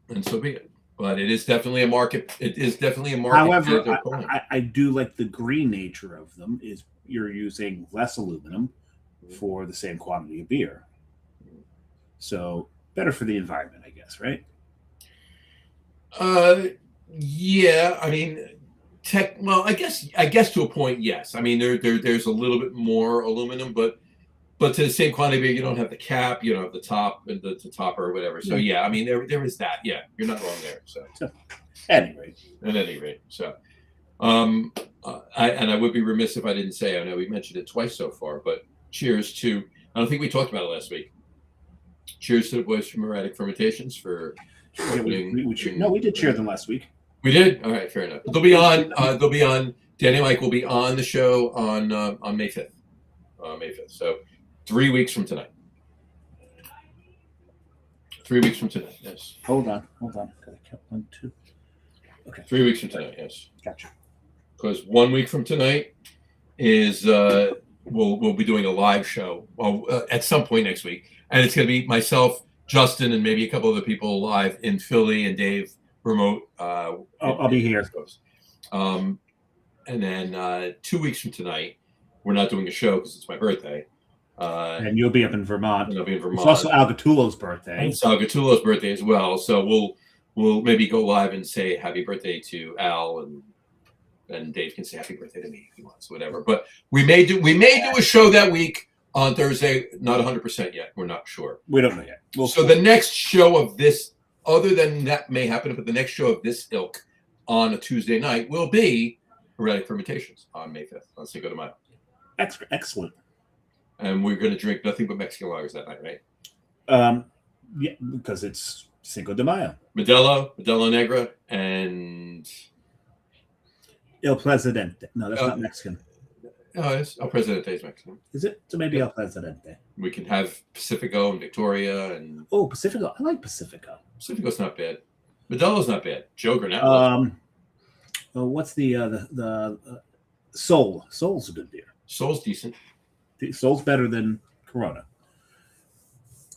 S1: it. But it is definitely a market. It is definitely a market.
S2: However, I do like the green nature of them. Is you're using less aluminum for the same quantity of beer. So better for the environment, I guess, right?
S1: Yeah. I mean, I guess to a point, yes. I mean, there's a little bit more aluminum, but to the same quantity of beer, you don't have the cap, you don't have the top and the topper or whatever. So yeah, I mean, there is that. Yeah, you're not wrong there. So
S2: at any rate,
S1: so I would be remiss if I didn't say, I know we mentioned it twice so far, but cheers to, I don't think we talked about it last week. Cheers to the boys from Erratic Fermentations for opening.
S2: We did cheer them last week.
S1: We did? All right, fair enough. They'll be on. Danny Mike will be on the show on May 5th. May 5th. So 3 weeks from tonight. 3 weeks from tonight, yes.
S2: Hold on. Gotta count 1, 2. Okay.
S1: 3 weeks from tonight, yes.
S2: Gotcha.
S1: Because 1 week from tonight is we'll be doing a live show at some point next week, and it's going to be myself, Justin, and maybe a couple other people live in Philly, and Dave remote.
S2: I'll be here.
S1: And then 2 weeks from tonight, we're not doing a show because it's my birthday.
S2: And you'll be up in Vermont.
S1: And I'll be in Vermont.
S2: It's also Al Gattullo's birthday.
S1: And it's Al Gattullo's birthday as well. So we'll maybe go live and say happy birthday to Al, and Dave can say happy birthday to me if he wants, whatever. But we may do a show that week on Thursday. Not 100% yet. We're not sure.
S2: We don't know yet.
S1: The next show of this, other than that may happen, but the next show of this ilk on a Tuesday night will be Erratic Fermentations on May 5th on Cinco de Mayo.
S2: Excellent.
S1: And we're going to drink nothing but Mexican lagers that night, right?
S2: Yeah, because it's Cinco de Mayo.
S1: Modelo Negra, and
S2: El Presidente. No, that's not Mexican.
S1: No, it's El Presidente is Mexican.
S2: Is it? So maybe El Presidente.
S1: We can have Pacifico and Victoria and.
S2: Oh, Pacifico! I like Pacifico.
S1: Pacifico's not bad. Modelo's not bad. Joe Granat.
S2: What's the Sol? Sol's a good beer.
S1: Sol's decent.
S2: Sol's better than Corona.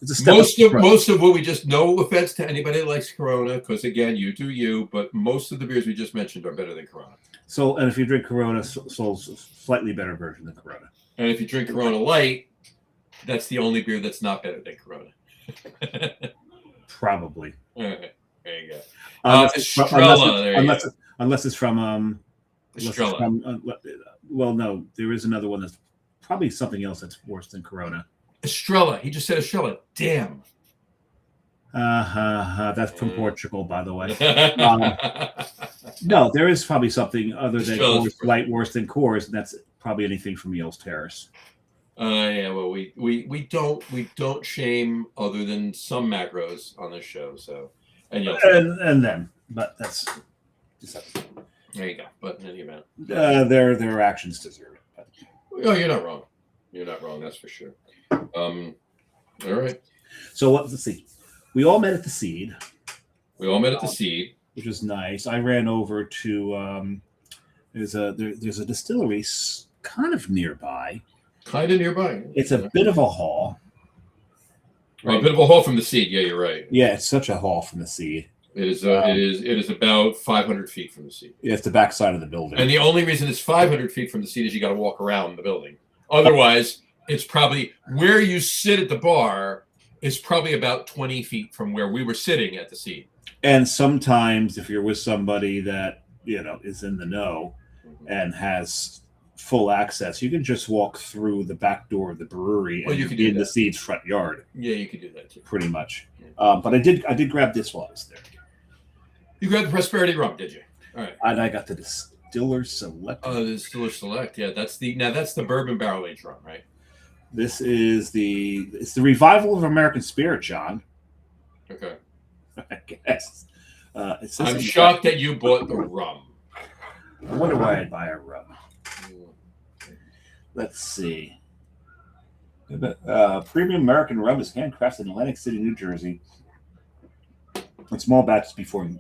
S2: It's a step
S1: most of what we just, no offense to anybody that likes Corona, because again, you do you, but most of the beers we just mentioned are better than Corona.
S2: So, and if you drink Corona, Sol's a slightly better version than Corona.
S1: And if you drink Corona Light, that's the only beer that's not better than Corona.
S2: Probably.
S1: All right, there you go.
S2: Unless it's from
S1: Estrella.
S2: Well, no, there is another one that's probably something else that's worse than Corona.
S1: Estrella. He just said Estrella. Damn.
S2: That's from Portugal, by the way. No, there is probably something other than Coors Light worse than Coors, and that's probably anything from Yale's Terrace.
S1: Yeah, well, we don't shame other than some macros on this show. So
S2: and then, but that's
S1: there you go. But in any event,
S2: their actions deserve it. But.
S1: Oh, you're not wrong. You're not wrong. That's for sure. All right.
S2: So let's see. We all met at the Seed.
S1: Which
S2: was nice. I ran over to there's a distillery kind of nearby.
S1: Kind of nearby.
S2: It's a bit of a haul.
S1: Right. A bit of a haul from the seed. Yeah, you're right.
S2: Yeah, it's such a haul from the seed.
S1: It is. It is about 500 feet from the seed.
S2: Yeah, it's the backside of the building.
S1: And the only reason it's 500 feet from the seat is you got to walk around the building. Otherwise, it's probably where you sit at the bar is probably about 20 feet from where we were sitting at the seat.
S2: And sometimes if you're with somebody that, is in the know and has full access, you can just walk through the back door of the brewery and
S1: you can
S2: be in
S1: do
S2: the
S1: that.
S2: seed's front yard.
S1: Yeah, you could do that too.
S2: Pretty much.
S1: Yeah.
S2: But I did grab this while I was there.
S1: You grabbed the Prosperity rum, did you? All right.
S2: And I got the Distiller Select.
S1: Oh, the Distiller Select. Yeah, that's the bourbon barrel aged rum, right?
S2: This is it's the revival of American spirit, John.
S1: Okay.
S2: I guess.
S1: I'm shocked that you bought the rum.
S2: I wonder why I'd buy a rum. Let's see. Premium American rum is handcrafted in Atlantic City, New Jersey, in small batches before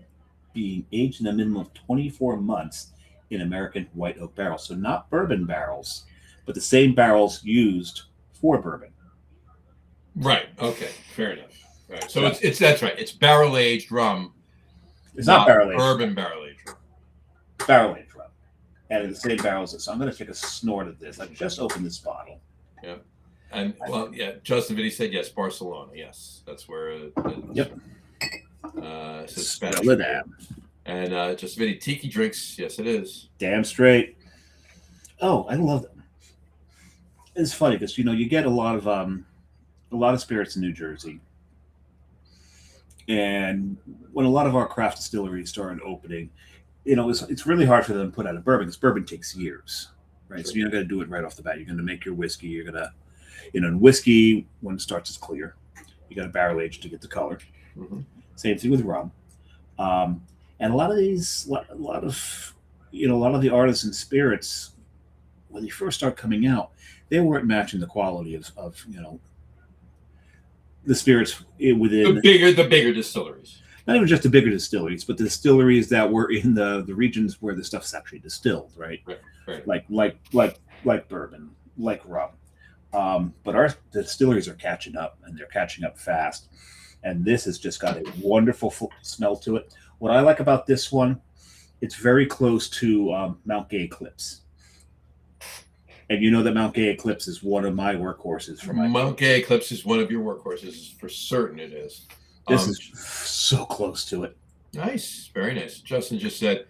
S2: being aged in a minimum of 24 months in American white oak barrels. So not bourbon barrels, but the same barrels used for bourbon.
S1: Right. Okay. Fair enough. Right. So it's that's right. It's barrel aged rum.
S2: It's not barrel aged.
S1: Bourbon barrel aged rum.
S2: Barrel aged rum. And in the same barrels. So I'm going to take a snort of this. I just opened this bottle.
S1: Yeah. And Justin Vitti said yes, Barcelona. Yes, that's where.
S2: Yep.
S1: So Spanish.
S2: Spell it out.
S1: And Justin Vitti, tiki drinks. Yes, it is.
S2: Damn straight. Oh, I love them. It's funny because you get a lot of spirits in New Jersey, and when a lot of our craft distilleries started opening, it's really hard for them to put out a bourbon because bourbon takes years, right? So you're not going to do it right off the bat. You're going to make your whiskey. You're going to, and whiskey when it starts is clear. You got to barrel age to get the color.
S1: Mm-hmm.
S2: Same thing with rum, and a lot of the artisan spirits when they first start coming out, they weren't matching the quality of the spirits within
S1: the bigger distilleries.
S2: Not even just the bigger distilleries, but the distilleries that were in the regions where the stuff's actually distilled, right?
S1: Right.
S2: Like bourbon, like rum. But our distilleries are catching up, and they're catching up fast. And this has just got a wonderful smell to it. What I like about this one, it's very close to Mount Gay Eclipse. And you know that Mount Gay Eclipse is one of my workhorses for my
S1: Mount Gay Eclipse is one of your workhorses, for certain it is.
S2: This is so close to it.
S1: Nice, very nice. Justin just said,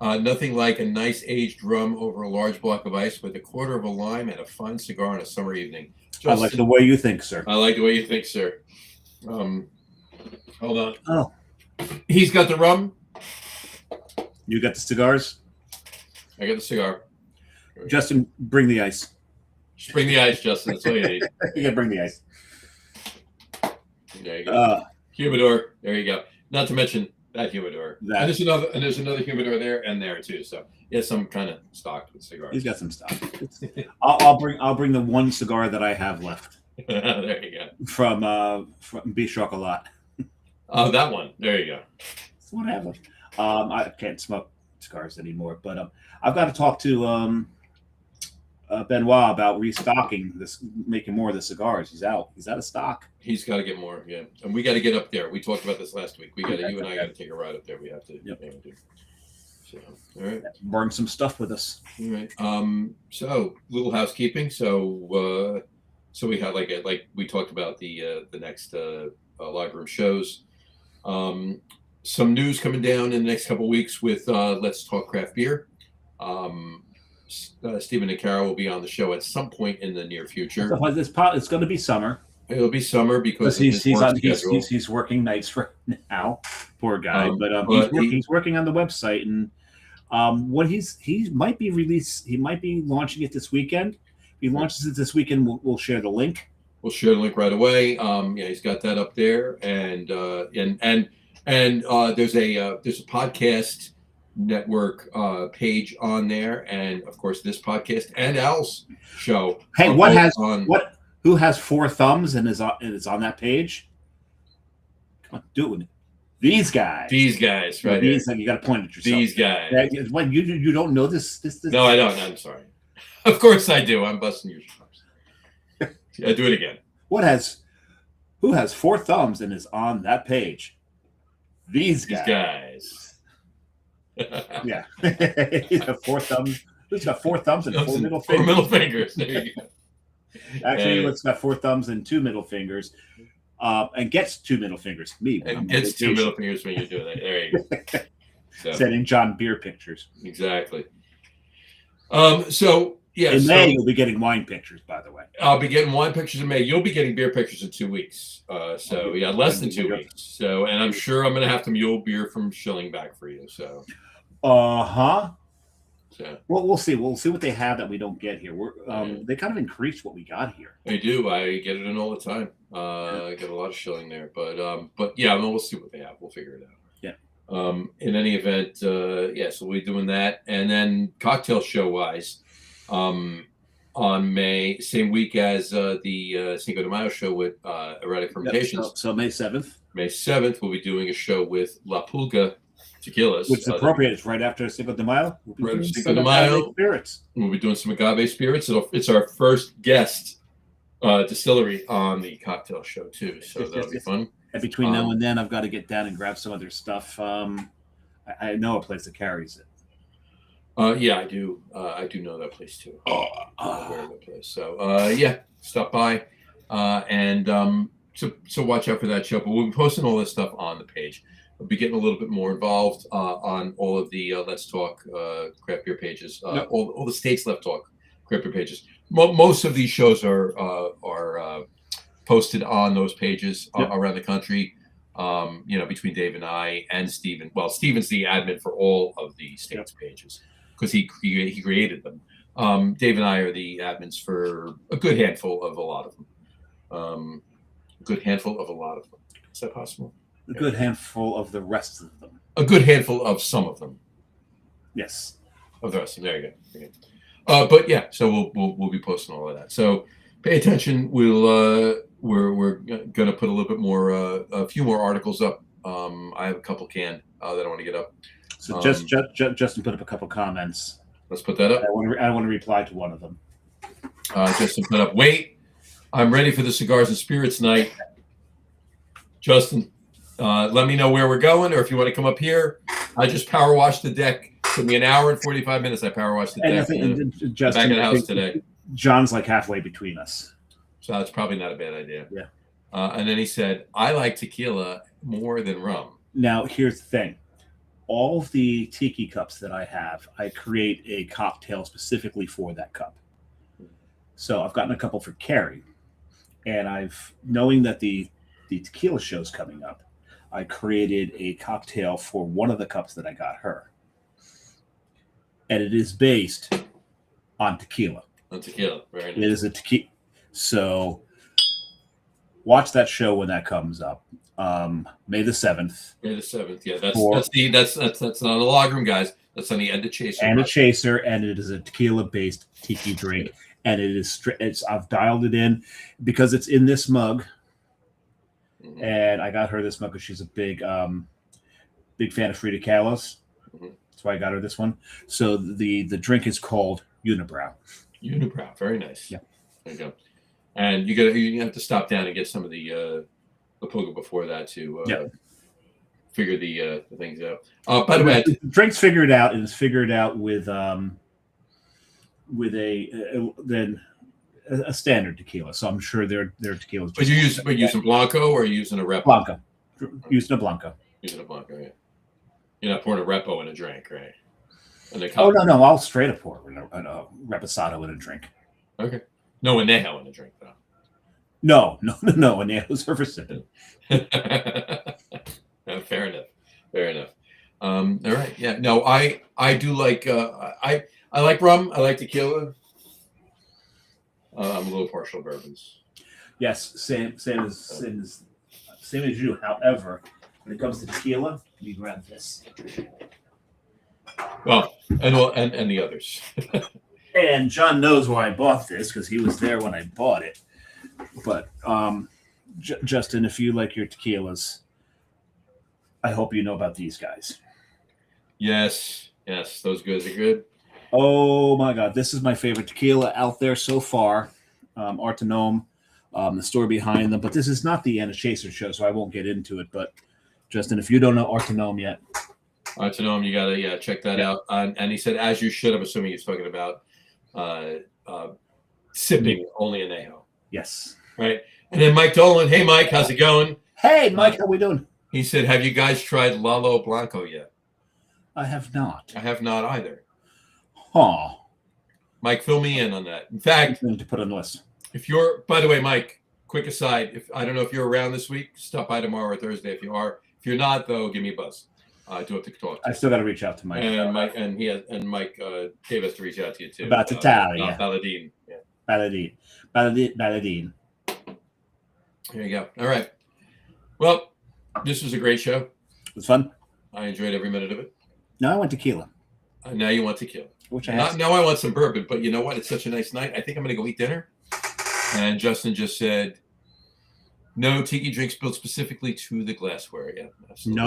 S1: nothing like a nice aged rum over a large block of ice with a quarter of a lime and a fine cigar on a summer evening. Justin,
S2: I like the way you think, sir.
S1: I like the way you think, sir. Hold on.
S2: Oh,
S1: he's got the rum.
S2: You got the cigars?
S1: I got the cigar.
S2: Justin, bring the ice.
S1: Just bring the ice, Justin. That's all you need.
S2: You gotta bring the ice.
S1: There you go. Humidor. There you go. Not to mention that humidor. And there's another humidor there and there too. So yes, I'm kind of stocked with cigars.
S2: He's got some stock. I'll bring the one cigar that I have left.
S1: There you go.
S2: From B Chocolat.
S1: Oh, that one. There you go.
S2: That's what I have left. I can't smoke cigars anymore, but I've got to talk to Benoit about restocking this, making more of the cigars. He's out of stock.
S1: He's got to get more, yeah. And we got to get up there. We talked about this last week. You and I got to take a ride up there. We have to.
S2: Yep.
S1: Do. So, all right.
S2: Bring some stuff with us.
S1: All right. So little housekeeping. So we had like we talked about the next live room shows. Some news coming down in the next couple of weeks with Let's Talk Craft Beer. Stephen and Carol will be on the show at some point in the near future.
S2: It's going to be summer.
S1: It'll be summer because
S2: he's working nights right now. Poor guy, but he's working on the website, and he might be launching it this weekend. If he launches it this weekend, we'll share the link.
S1: We'll share the link right away. He's got that up there, and there's a podcast network page on there, and of course this podcast and Al's show.
S2: Hey, who has 4 thumbs and is on that page? Come on, do it. These guys, right? You got to point at yourself.
S1: These guys.
S2: What, you don't know this?
S1: No, I don't. I'm sorry. Of course I do. I'm busting your chops. Yeah, do it again.
S2: Who has 4 thumbs and is on that page? These guys. Yeah. He's got 4 thumbs. Who's got 4 thumbs and 4 middle fingers?
S1: 4 middle fingers. There you go.
S2: Actually, it's got 4 thumbs and 2 middle fingers. And gets 2 middle fingers. Me.
S1: And gets 2 middle fingers when you're doing that. There you go. So,
S2: sending John beer pictures.
S1: Exactly. So yeah,
S2: in May you'll be getting wine pictures, by the way.
S1: I'll be getting wine pictures in May. You'll be getting beer pictures in 2 weeks. So yeah, less than 2 weeks. So, and I'm sure I'm going to have to mule beer from Schilling back for you. So. So.
S2: Well, we'll see. We'll see what they have that we don't get here. They kind of increased what we got here.
S1: They do. I get it in all the time. I get a lot of Schilling there, but yeah, we'll see what they have. We'll figure it out.
S2: Yeah.
S1: In any event, yeah, so we'll be doing that. And then cocktail show wise, on May, same week as the Cinco de Mayo show with Erratic Fermentations.
S2: So May 7th.
S1: May 7th, we'll be doing a show with La Pulga Tequilas.
S2: Which is appropriate. It's right after Cinco de Mayo.
S1: Right after Cinco de Mayo.
S2: Spirits.
S1: We'll be doing some agave spirits. It's our first guest distillery on the cocktail show too. So that'll be fun.
S2: And between now and then, I've got to get down and grab some other stuff. I know a place that carries it.
S1: Yeah, I do. I do know that place too. I'm aware of that place. So yeah, stop by, and so watch out for that show. But we'll be posting all this stuff on the page. We'll be getting a little bit more involved on all of the Let's Talk craft beer pages.
S2: Yep.
S1: All the States Left Talk craft beer pages. Most of these shows are posted on those pages around the country. Between Dave and I and Steven. Well, Steven's the admin for all of the States pages because he created them. Dave and I are the admins for a good handful of a lot of them. Is that possible?
S2: A good handful of the rest of them.
S1: A good handful of some of them.
S2: Yes.
S1: Of the rest of them. There you go. But yeah, so we'll be posting all of that. So pay attention. We're going to put a little bit more, a few more articles up. I have a couple canned that I want to get up.
S2: So Justin put up a couple comments.
S1: Let's put that up.
S2: I want to reply to one of them.
S1: Justin put up, wait, I'm ready for the Cigars and Spirits night. Justin, let me know where we're going, or if you want to come up here. I just power washed the deck. Took me an hour and 45 minutes. I power washed the deck
S2: Justin,
S1: back in the house today.
S2: John's like halfway between us.
S1: So that's probably not a bad idea.
S2: Yeah.
S1: And then he said, I like tequila more than rum.
S2: Now, here's the thing. All of the tiki cups that I have, I create a cocktail specifically for that cup. So I've gotten a couple for Carrie. And knowing that the tequila show's coming up, I created a cocktail for one of the cups that I got her. And it is based on tequila.
S1: On tequila, very nice.
S2: It is a tequila. So watch that show when that comes up. May the 7th.
S1: May the 7th. Yeah, that's not a log room, guys. That's on the end of Chaser.
S2: And a Chaser, and it is a tequila-based tiki drink. And I've dialed it in because it's in this mug. Mm-hmm. And I got her this mug because she's a big fan of Frida Kahlo's. Mm-hmm. That's why I got her this one. So the drink is called Unibrow.
S1: Unibrow, very nice.
S2: Yeah.
S1: There you go. And you have to stop down and get some of the Puga before that to figure the things out. By the way,
S2: the drink's figured out, and it's figured out with a standard tequila. So I'm sure their tequilas.
S1: But you're using Blanco or are you using a Repo?
S2: Blanco. Using a Blanco.
S1: Using a Blanco, yeah. You're not pouring a Repo in a drink, right?
S2: No! I'll straight up pour a Reposado in a drink.
S1: Okay. No anejo in a drink, though.
S2: No. Anejo's for sipping.
S1: Fair enough. All right. Yeah. No, I do like I like rum. I like tequila. I'm a little partial to bourbons.
S2: Yes, same as you. However, when it comes to tequila, we grab this.
S1: Well, and the others.
S2: And John knows where I bought this because he was there when I bought it. But Justin, if you like your tequilas, I hope you know about these guys.
S1: Yes, those guys are good.
S2: Oh my God, this is my favorite tequila out there so far. Artenome, the story behind them. But this is not the Anna Chaser show, so I won't get into it. But Justin, if you don't know Artenome yet,
S1: Artenome, you gotta check that out. And he said, as you should. I'm assuming he's talking about sipping only anejo.
S2: Yes.
S1: Right. And then Mike Dolan. Hey, Mike, how's it going?
S2: Hey, Mike, how we doing?
S1: He said, have you guys tried Lalo Blanco yet?
S2: I have not.
S1: I have not either.
S2: Huh.
S1: Mike, fill me in on that. In fact,
S2: to put on the list.
S1: If you're, by the way, Mike, quick aside, if I don't know if you're around this week, stop by tomorrow or Thursday if you are. If you're not, though, give me a buzz. I do have to talk to
S2: I still got to reach out to Mike.
S1: And Mike Dave has to reach out to you too.
S2: About Italia.
S1: Baladine. Yeah.
S2: Baladine.
S1: There you go. All right. Well, this was a great show.
S2: It was fun.
S1: I enjoyed every minute of it.
S2: Now I want tequila.
S1: Now you want tequila.
S2: Which I have.
S1: Now I want some bourbon, but you know what? It's such a nice night. I think I'm going to go eat dinner. And Justin just said, no tiki drink spilled specifically to the glassware. Yeah, absolutely.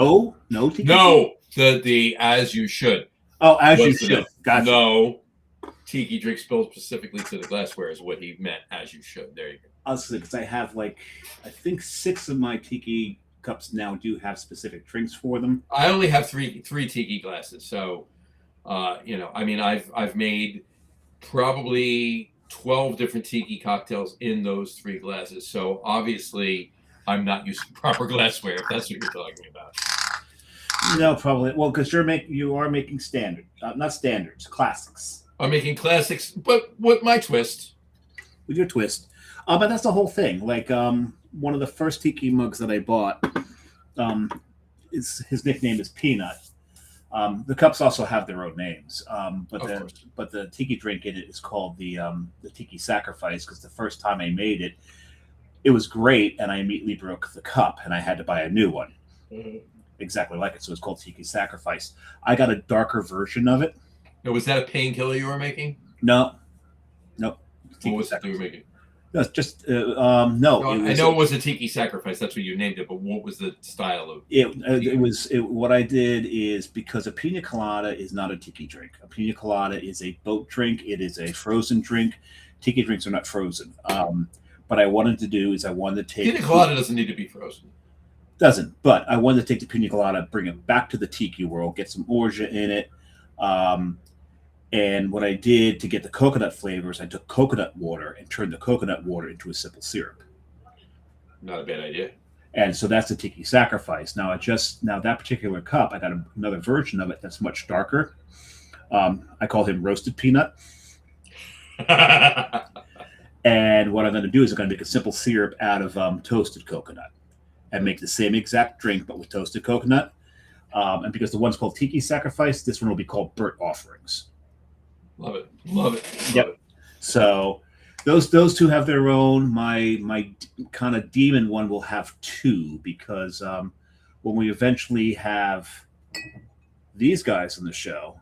S2: No tiki.
S1: No, the as you should.
S2: Oh, as you should. Gotcha.
S1: No tiki drink spilled specifically to the glassware is what he meant. As you should. There you go.
S2: Honestly, because I have I think 6 of my tiki cups now do have specific drinks for them.
S1: I only have three tiki glasses, so I've made probably 12 different tiki cocktails in those 3 glasses. So obviously, I'm not using proper glassware. If that's what you're talking about.
S2: No, probably. Well, because you are making not standards, classics.
S1: I'm making classics, but with my twist.
S2: With your twist. But that's the whole thing. One of the first tiki mugs that I bought, his nickname is Peanut. The cups also have their own names, but the tiki drink in it is called the Tiki Sacrifice, because the first time I made it, it was great, and I immediately broke the cup, and I had to buy a new one, exactly like it. So it's called Tiki Sacrifice. I got a darker version of it.
S1: Now, was that a painkiller you were making?
S2: No.
S1: What was it you were making?
S2: No, it's just no.
S1: I know it was a Tiki Sacrifice. That's what you named it. But what was the style of
S2: it? What I did is, because a pina colada is not a tiki drink. A pina colada is a boat drink. It is a frozen drink. Tiki drinks are not frozen. What I wanted to do is I wanted to take
S1: pina colada doesn't need to be frozen.
S2: Doesn't, but I wanted to take the pina colada, bring it back to the tiki world, get some orgeat in it. And what I did to get the coconut flavors, I took coconut water and turned the coconut water into a simple syrup.
S1: Not a bad idea.
S2: And so that's the Tiki Sacrifice. Now that particular cup, I got another version of it that's much darker. I call him Roasted Peanut. And what I'm going to do is I'm going to make a simple syrup out of toasted coconut and make the same exact drink, but with toasted coconut. And because the one's called Tiki Sacrifice, this one will be called Burnt Offerings.
S1: Love it.
S2: Yep. So those 2 have their own. My kind of demon one will have 2, because when we eventually have these guys on the show,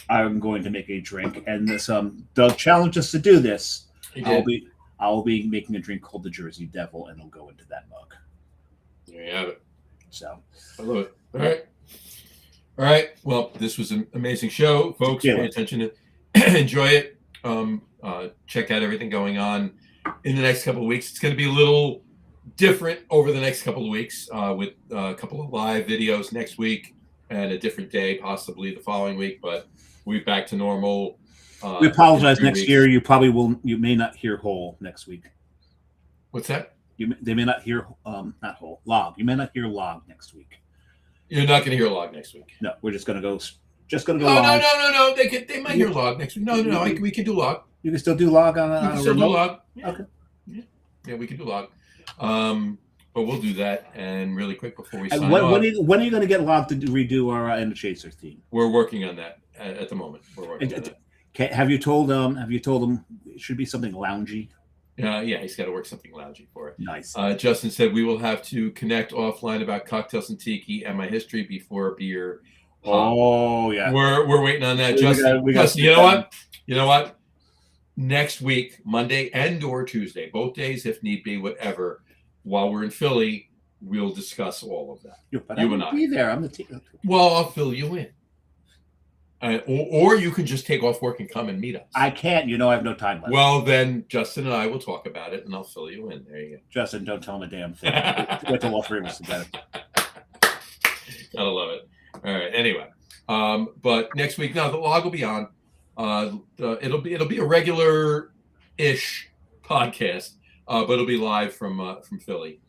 S2: I'm going to make a drink. And this Doug challenged us to do this. I'll be making a drink called the Jersey Devil, and it'll go into that mug.
S1: There you have it.
S2: So
S1: I love it. All right. Well, this was an amazing show, folks. Pay attention to enjoy it. Check out everything going on in the next couple of weeks. It's going to be a little different over the next couple of weeks, with a couple of live videos next week and a different day, possibly the following week. But we'll be back to normal.
S2: We apologize. Next year, you may not hear whole next week.
S1: What's that?
S2: They may not hear not whole log. You may not hear log next week.
S1: You're not going to hear log next week.
S2: No, we're just going to go.
S1: Log. No. They might hear log next week. No. We can do log.
S2: You can still do log on a
S1: still do log.
S2: Yeah. Okay.
S1: Yeah, we can do log. But we'll do that. And really quick before we sign
S2: when
S1: off.
S2: When are you going to get log to redo our End of Chaser theme?
S1: We're working on that at the moment. We're working on that.
S2: Have you told them it should be something loungy?
S1: Yeah, he's got to work something loungy for it.
S2: Nice.
S1: Justin said we will have to connect offline about cocktails and tiki and my history before beer.
S2: Oh yeah,
S1: we're waiting on that, Justin. Justin, you know what? Next week, Monday and or Tuesday, both days if need be, whatever. While we're in Philly, we'll discuss all of that.
S2: You and I. Be there. I'm the team.
S1: Well, I'll fill you in. Or you can just take off work and come and meet us.
S2: I can't. I have no time left.
S1: Well, then Justin and I will talk about it, and I'll fill you in. There you go.
S2: Justin, don't tell him a damn thing. Wait till all three of us together.
S1: Gotta love it. All right. Anyway, but next week, no, the log will be on. It'll be a regular-ish podcast, but it'll be live from Philly,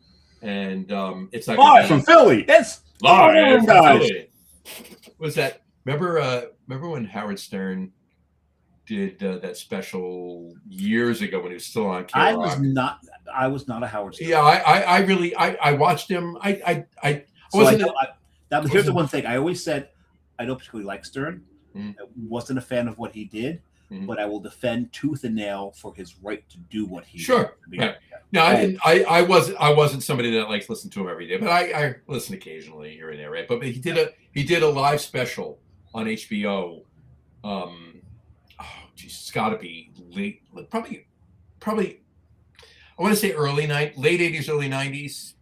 S1: and it's not
S2: live from Philly. It's
S1: live from
S2: guys.
S1: Philly. What's that? Remember when Howard Stern did that special years ago when he was still on K-Rock?
S2: I was not a Howard Stern.
S1: Yeah, I watched him.
S2: Here's the one thing I always said: I don't particularly like Stern. I wasn't a fan of what he did, but I will defend tooth and nail for his right to do what he
S1: sure.
S2: did.
S1: No, I wasn't somebody that likes to listen to him every day, but I listen occasionally here and there, right? But he did a live special on HBO. It's got to be late, probably. I want to say late '80s, early '90s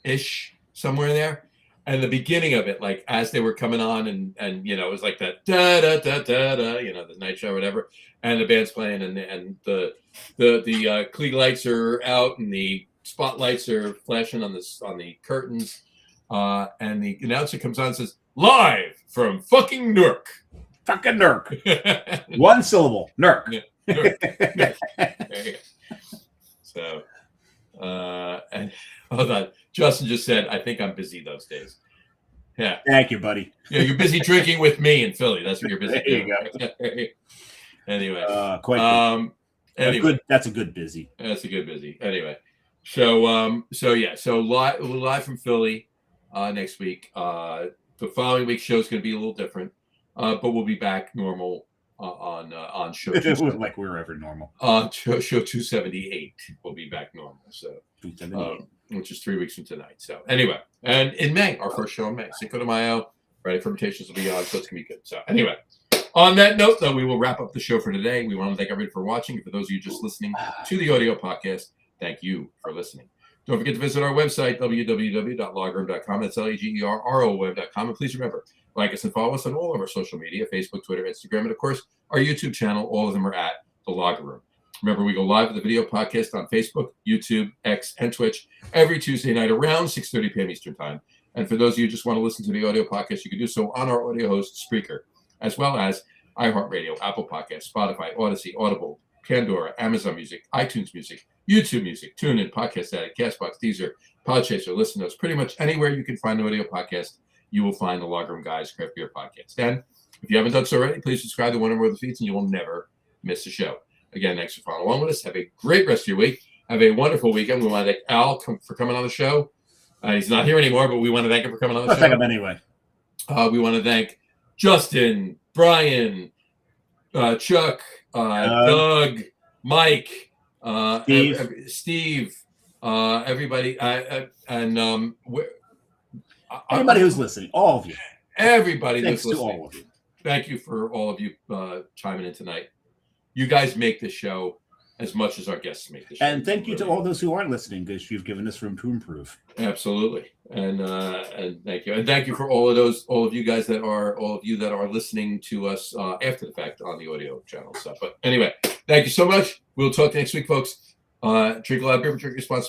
S1: ish, somewhere there. And the beginning of it, like as they were coming on, and it was like that da da da da da, the night show, or whatever, and the band's playing, and the Klieg lights are out, and the spotlights are flashing on the curtains, and the announcer comes on and says, "Live from fucking Newark."
S2: Fucking Newark. One syllable, Newark.
S1: Yeah, Newark. There you go. So, and hold on. Justin just said, "I think I'm busy those days." Yeah.
S2: Thank you, buddy.
S1: Yeah, you're busy drinking with me in Philly. That's what you're busy doing.
S2: There you
S1: go. Anyway.
S2: Quite good.
S1: Anyway.
S2: That's a good busy.
S1: That's a good busy. Anyway. So live from Philly next week. The following week's show is going to be a little different, but we'll be back normal on show.
S2: Like we're ever normal.
S1: Show 278 will be back normal. So
S2: 278.
S1: Which is 3 weeks from tonight. So anyway, and in May, our first show in May, Cinco de Mayo, Friday Fermentations will be on, so it's gonna be good. So anyway, on that note, though, we will wrap up the show for today. We want to thank everybody for watching. For those of you just listening to the audio podcast, thank you for listening. Don't forget to visit our website, www.lagerroom.com. That's LAGERROM.com. And please remember, like us and follow us on all of our social media, Facebook, Twitter, Instagram, and of course, our YouTube channel. All of them are at The Lager Room. Remember, we go live with the video podcast on Facebook, YouTube, X, and Twitch every Tuesday night around 6:30 p.m. Eastern Time. And for those of you who just want to listen to the audio podcast, you can do so on our audio host, Spreaker, as well as iHeartRadio, Apple Podcasts, Spotify, Odyssey, Audible, Pandora, Amazon Music, iTunes Music, YouTube Music, TuneIn, Podcast Addict, Castbox, Deezer, Podchaser, Listen Notes. Pretty much anywhere you can find an audio podcast, you will find the Lager Room Guys Craft Beer Podcast. And if you haven't done so already, please subscribe to one or more of the feeds, and you will never miss a show. Again, thanks for following along with us. Have a great rest of your week. Have a wonderful weekend. We want to thank Al for coming on the show. He's not here anymore, but we want to thank him for coming on the show.
S2: Thank him anyway.
S1: We want to thank Justin, Brian, Chuck, Doug, Mike, Steve, everybody, and
S2: everybody who's listening, all of you.
S1: Everybody
S2: Thanks
S1: that's listening.
S2: To all of you.
S1: Thank you for all of you chiming in tonight. You guys make this show as much as our guests make the show.
S2: And thank you to all those who aren't listening, because you've given us room to improve.
S1: Absolutely. And thank you. And thank you for all of you that are listening to us after the fact on the audio channel stuff. But anyway, thank you so much. We'll talk next week, folks. Drink a lot of beer, drink responsibly.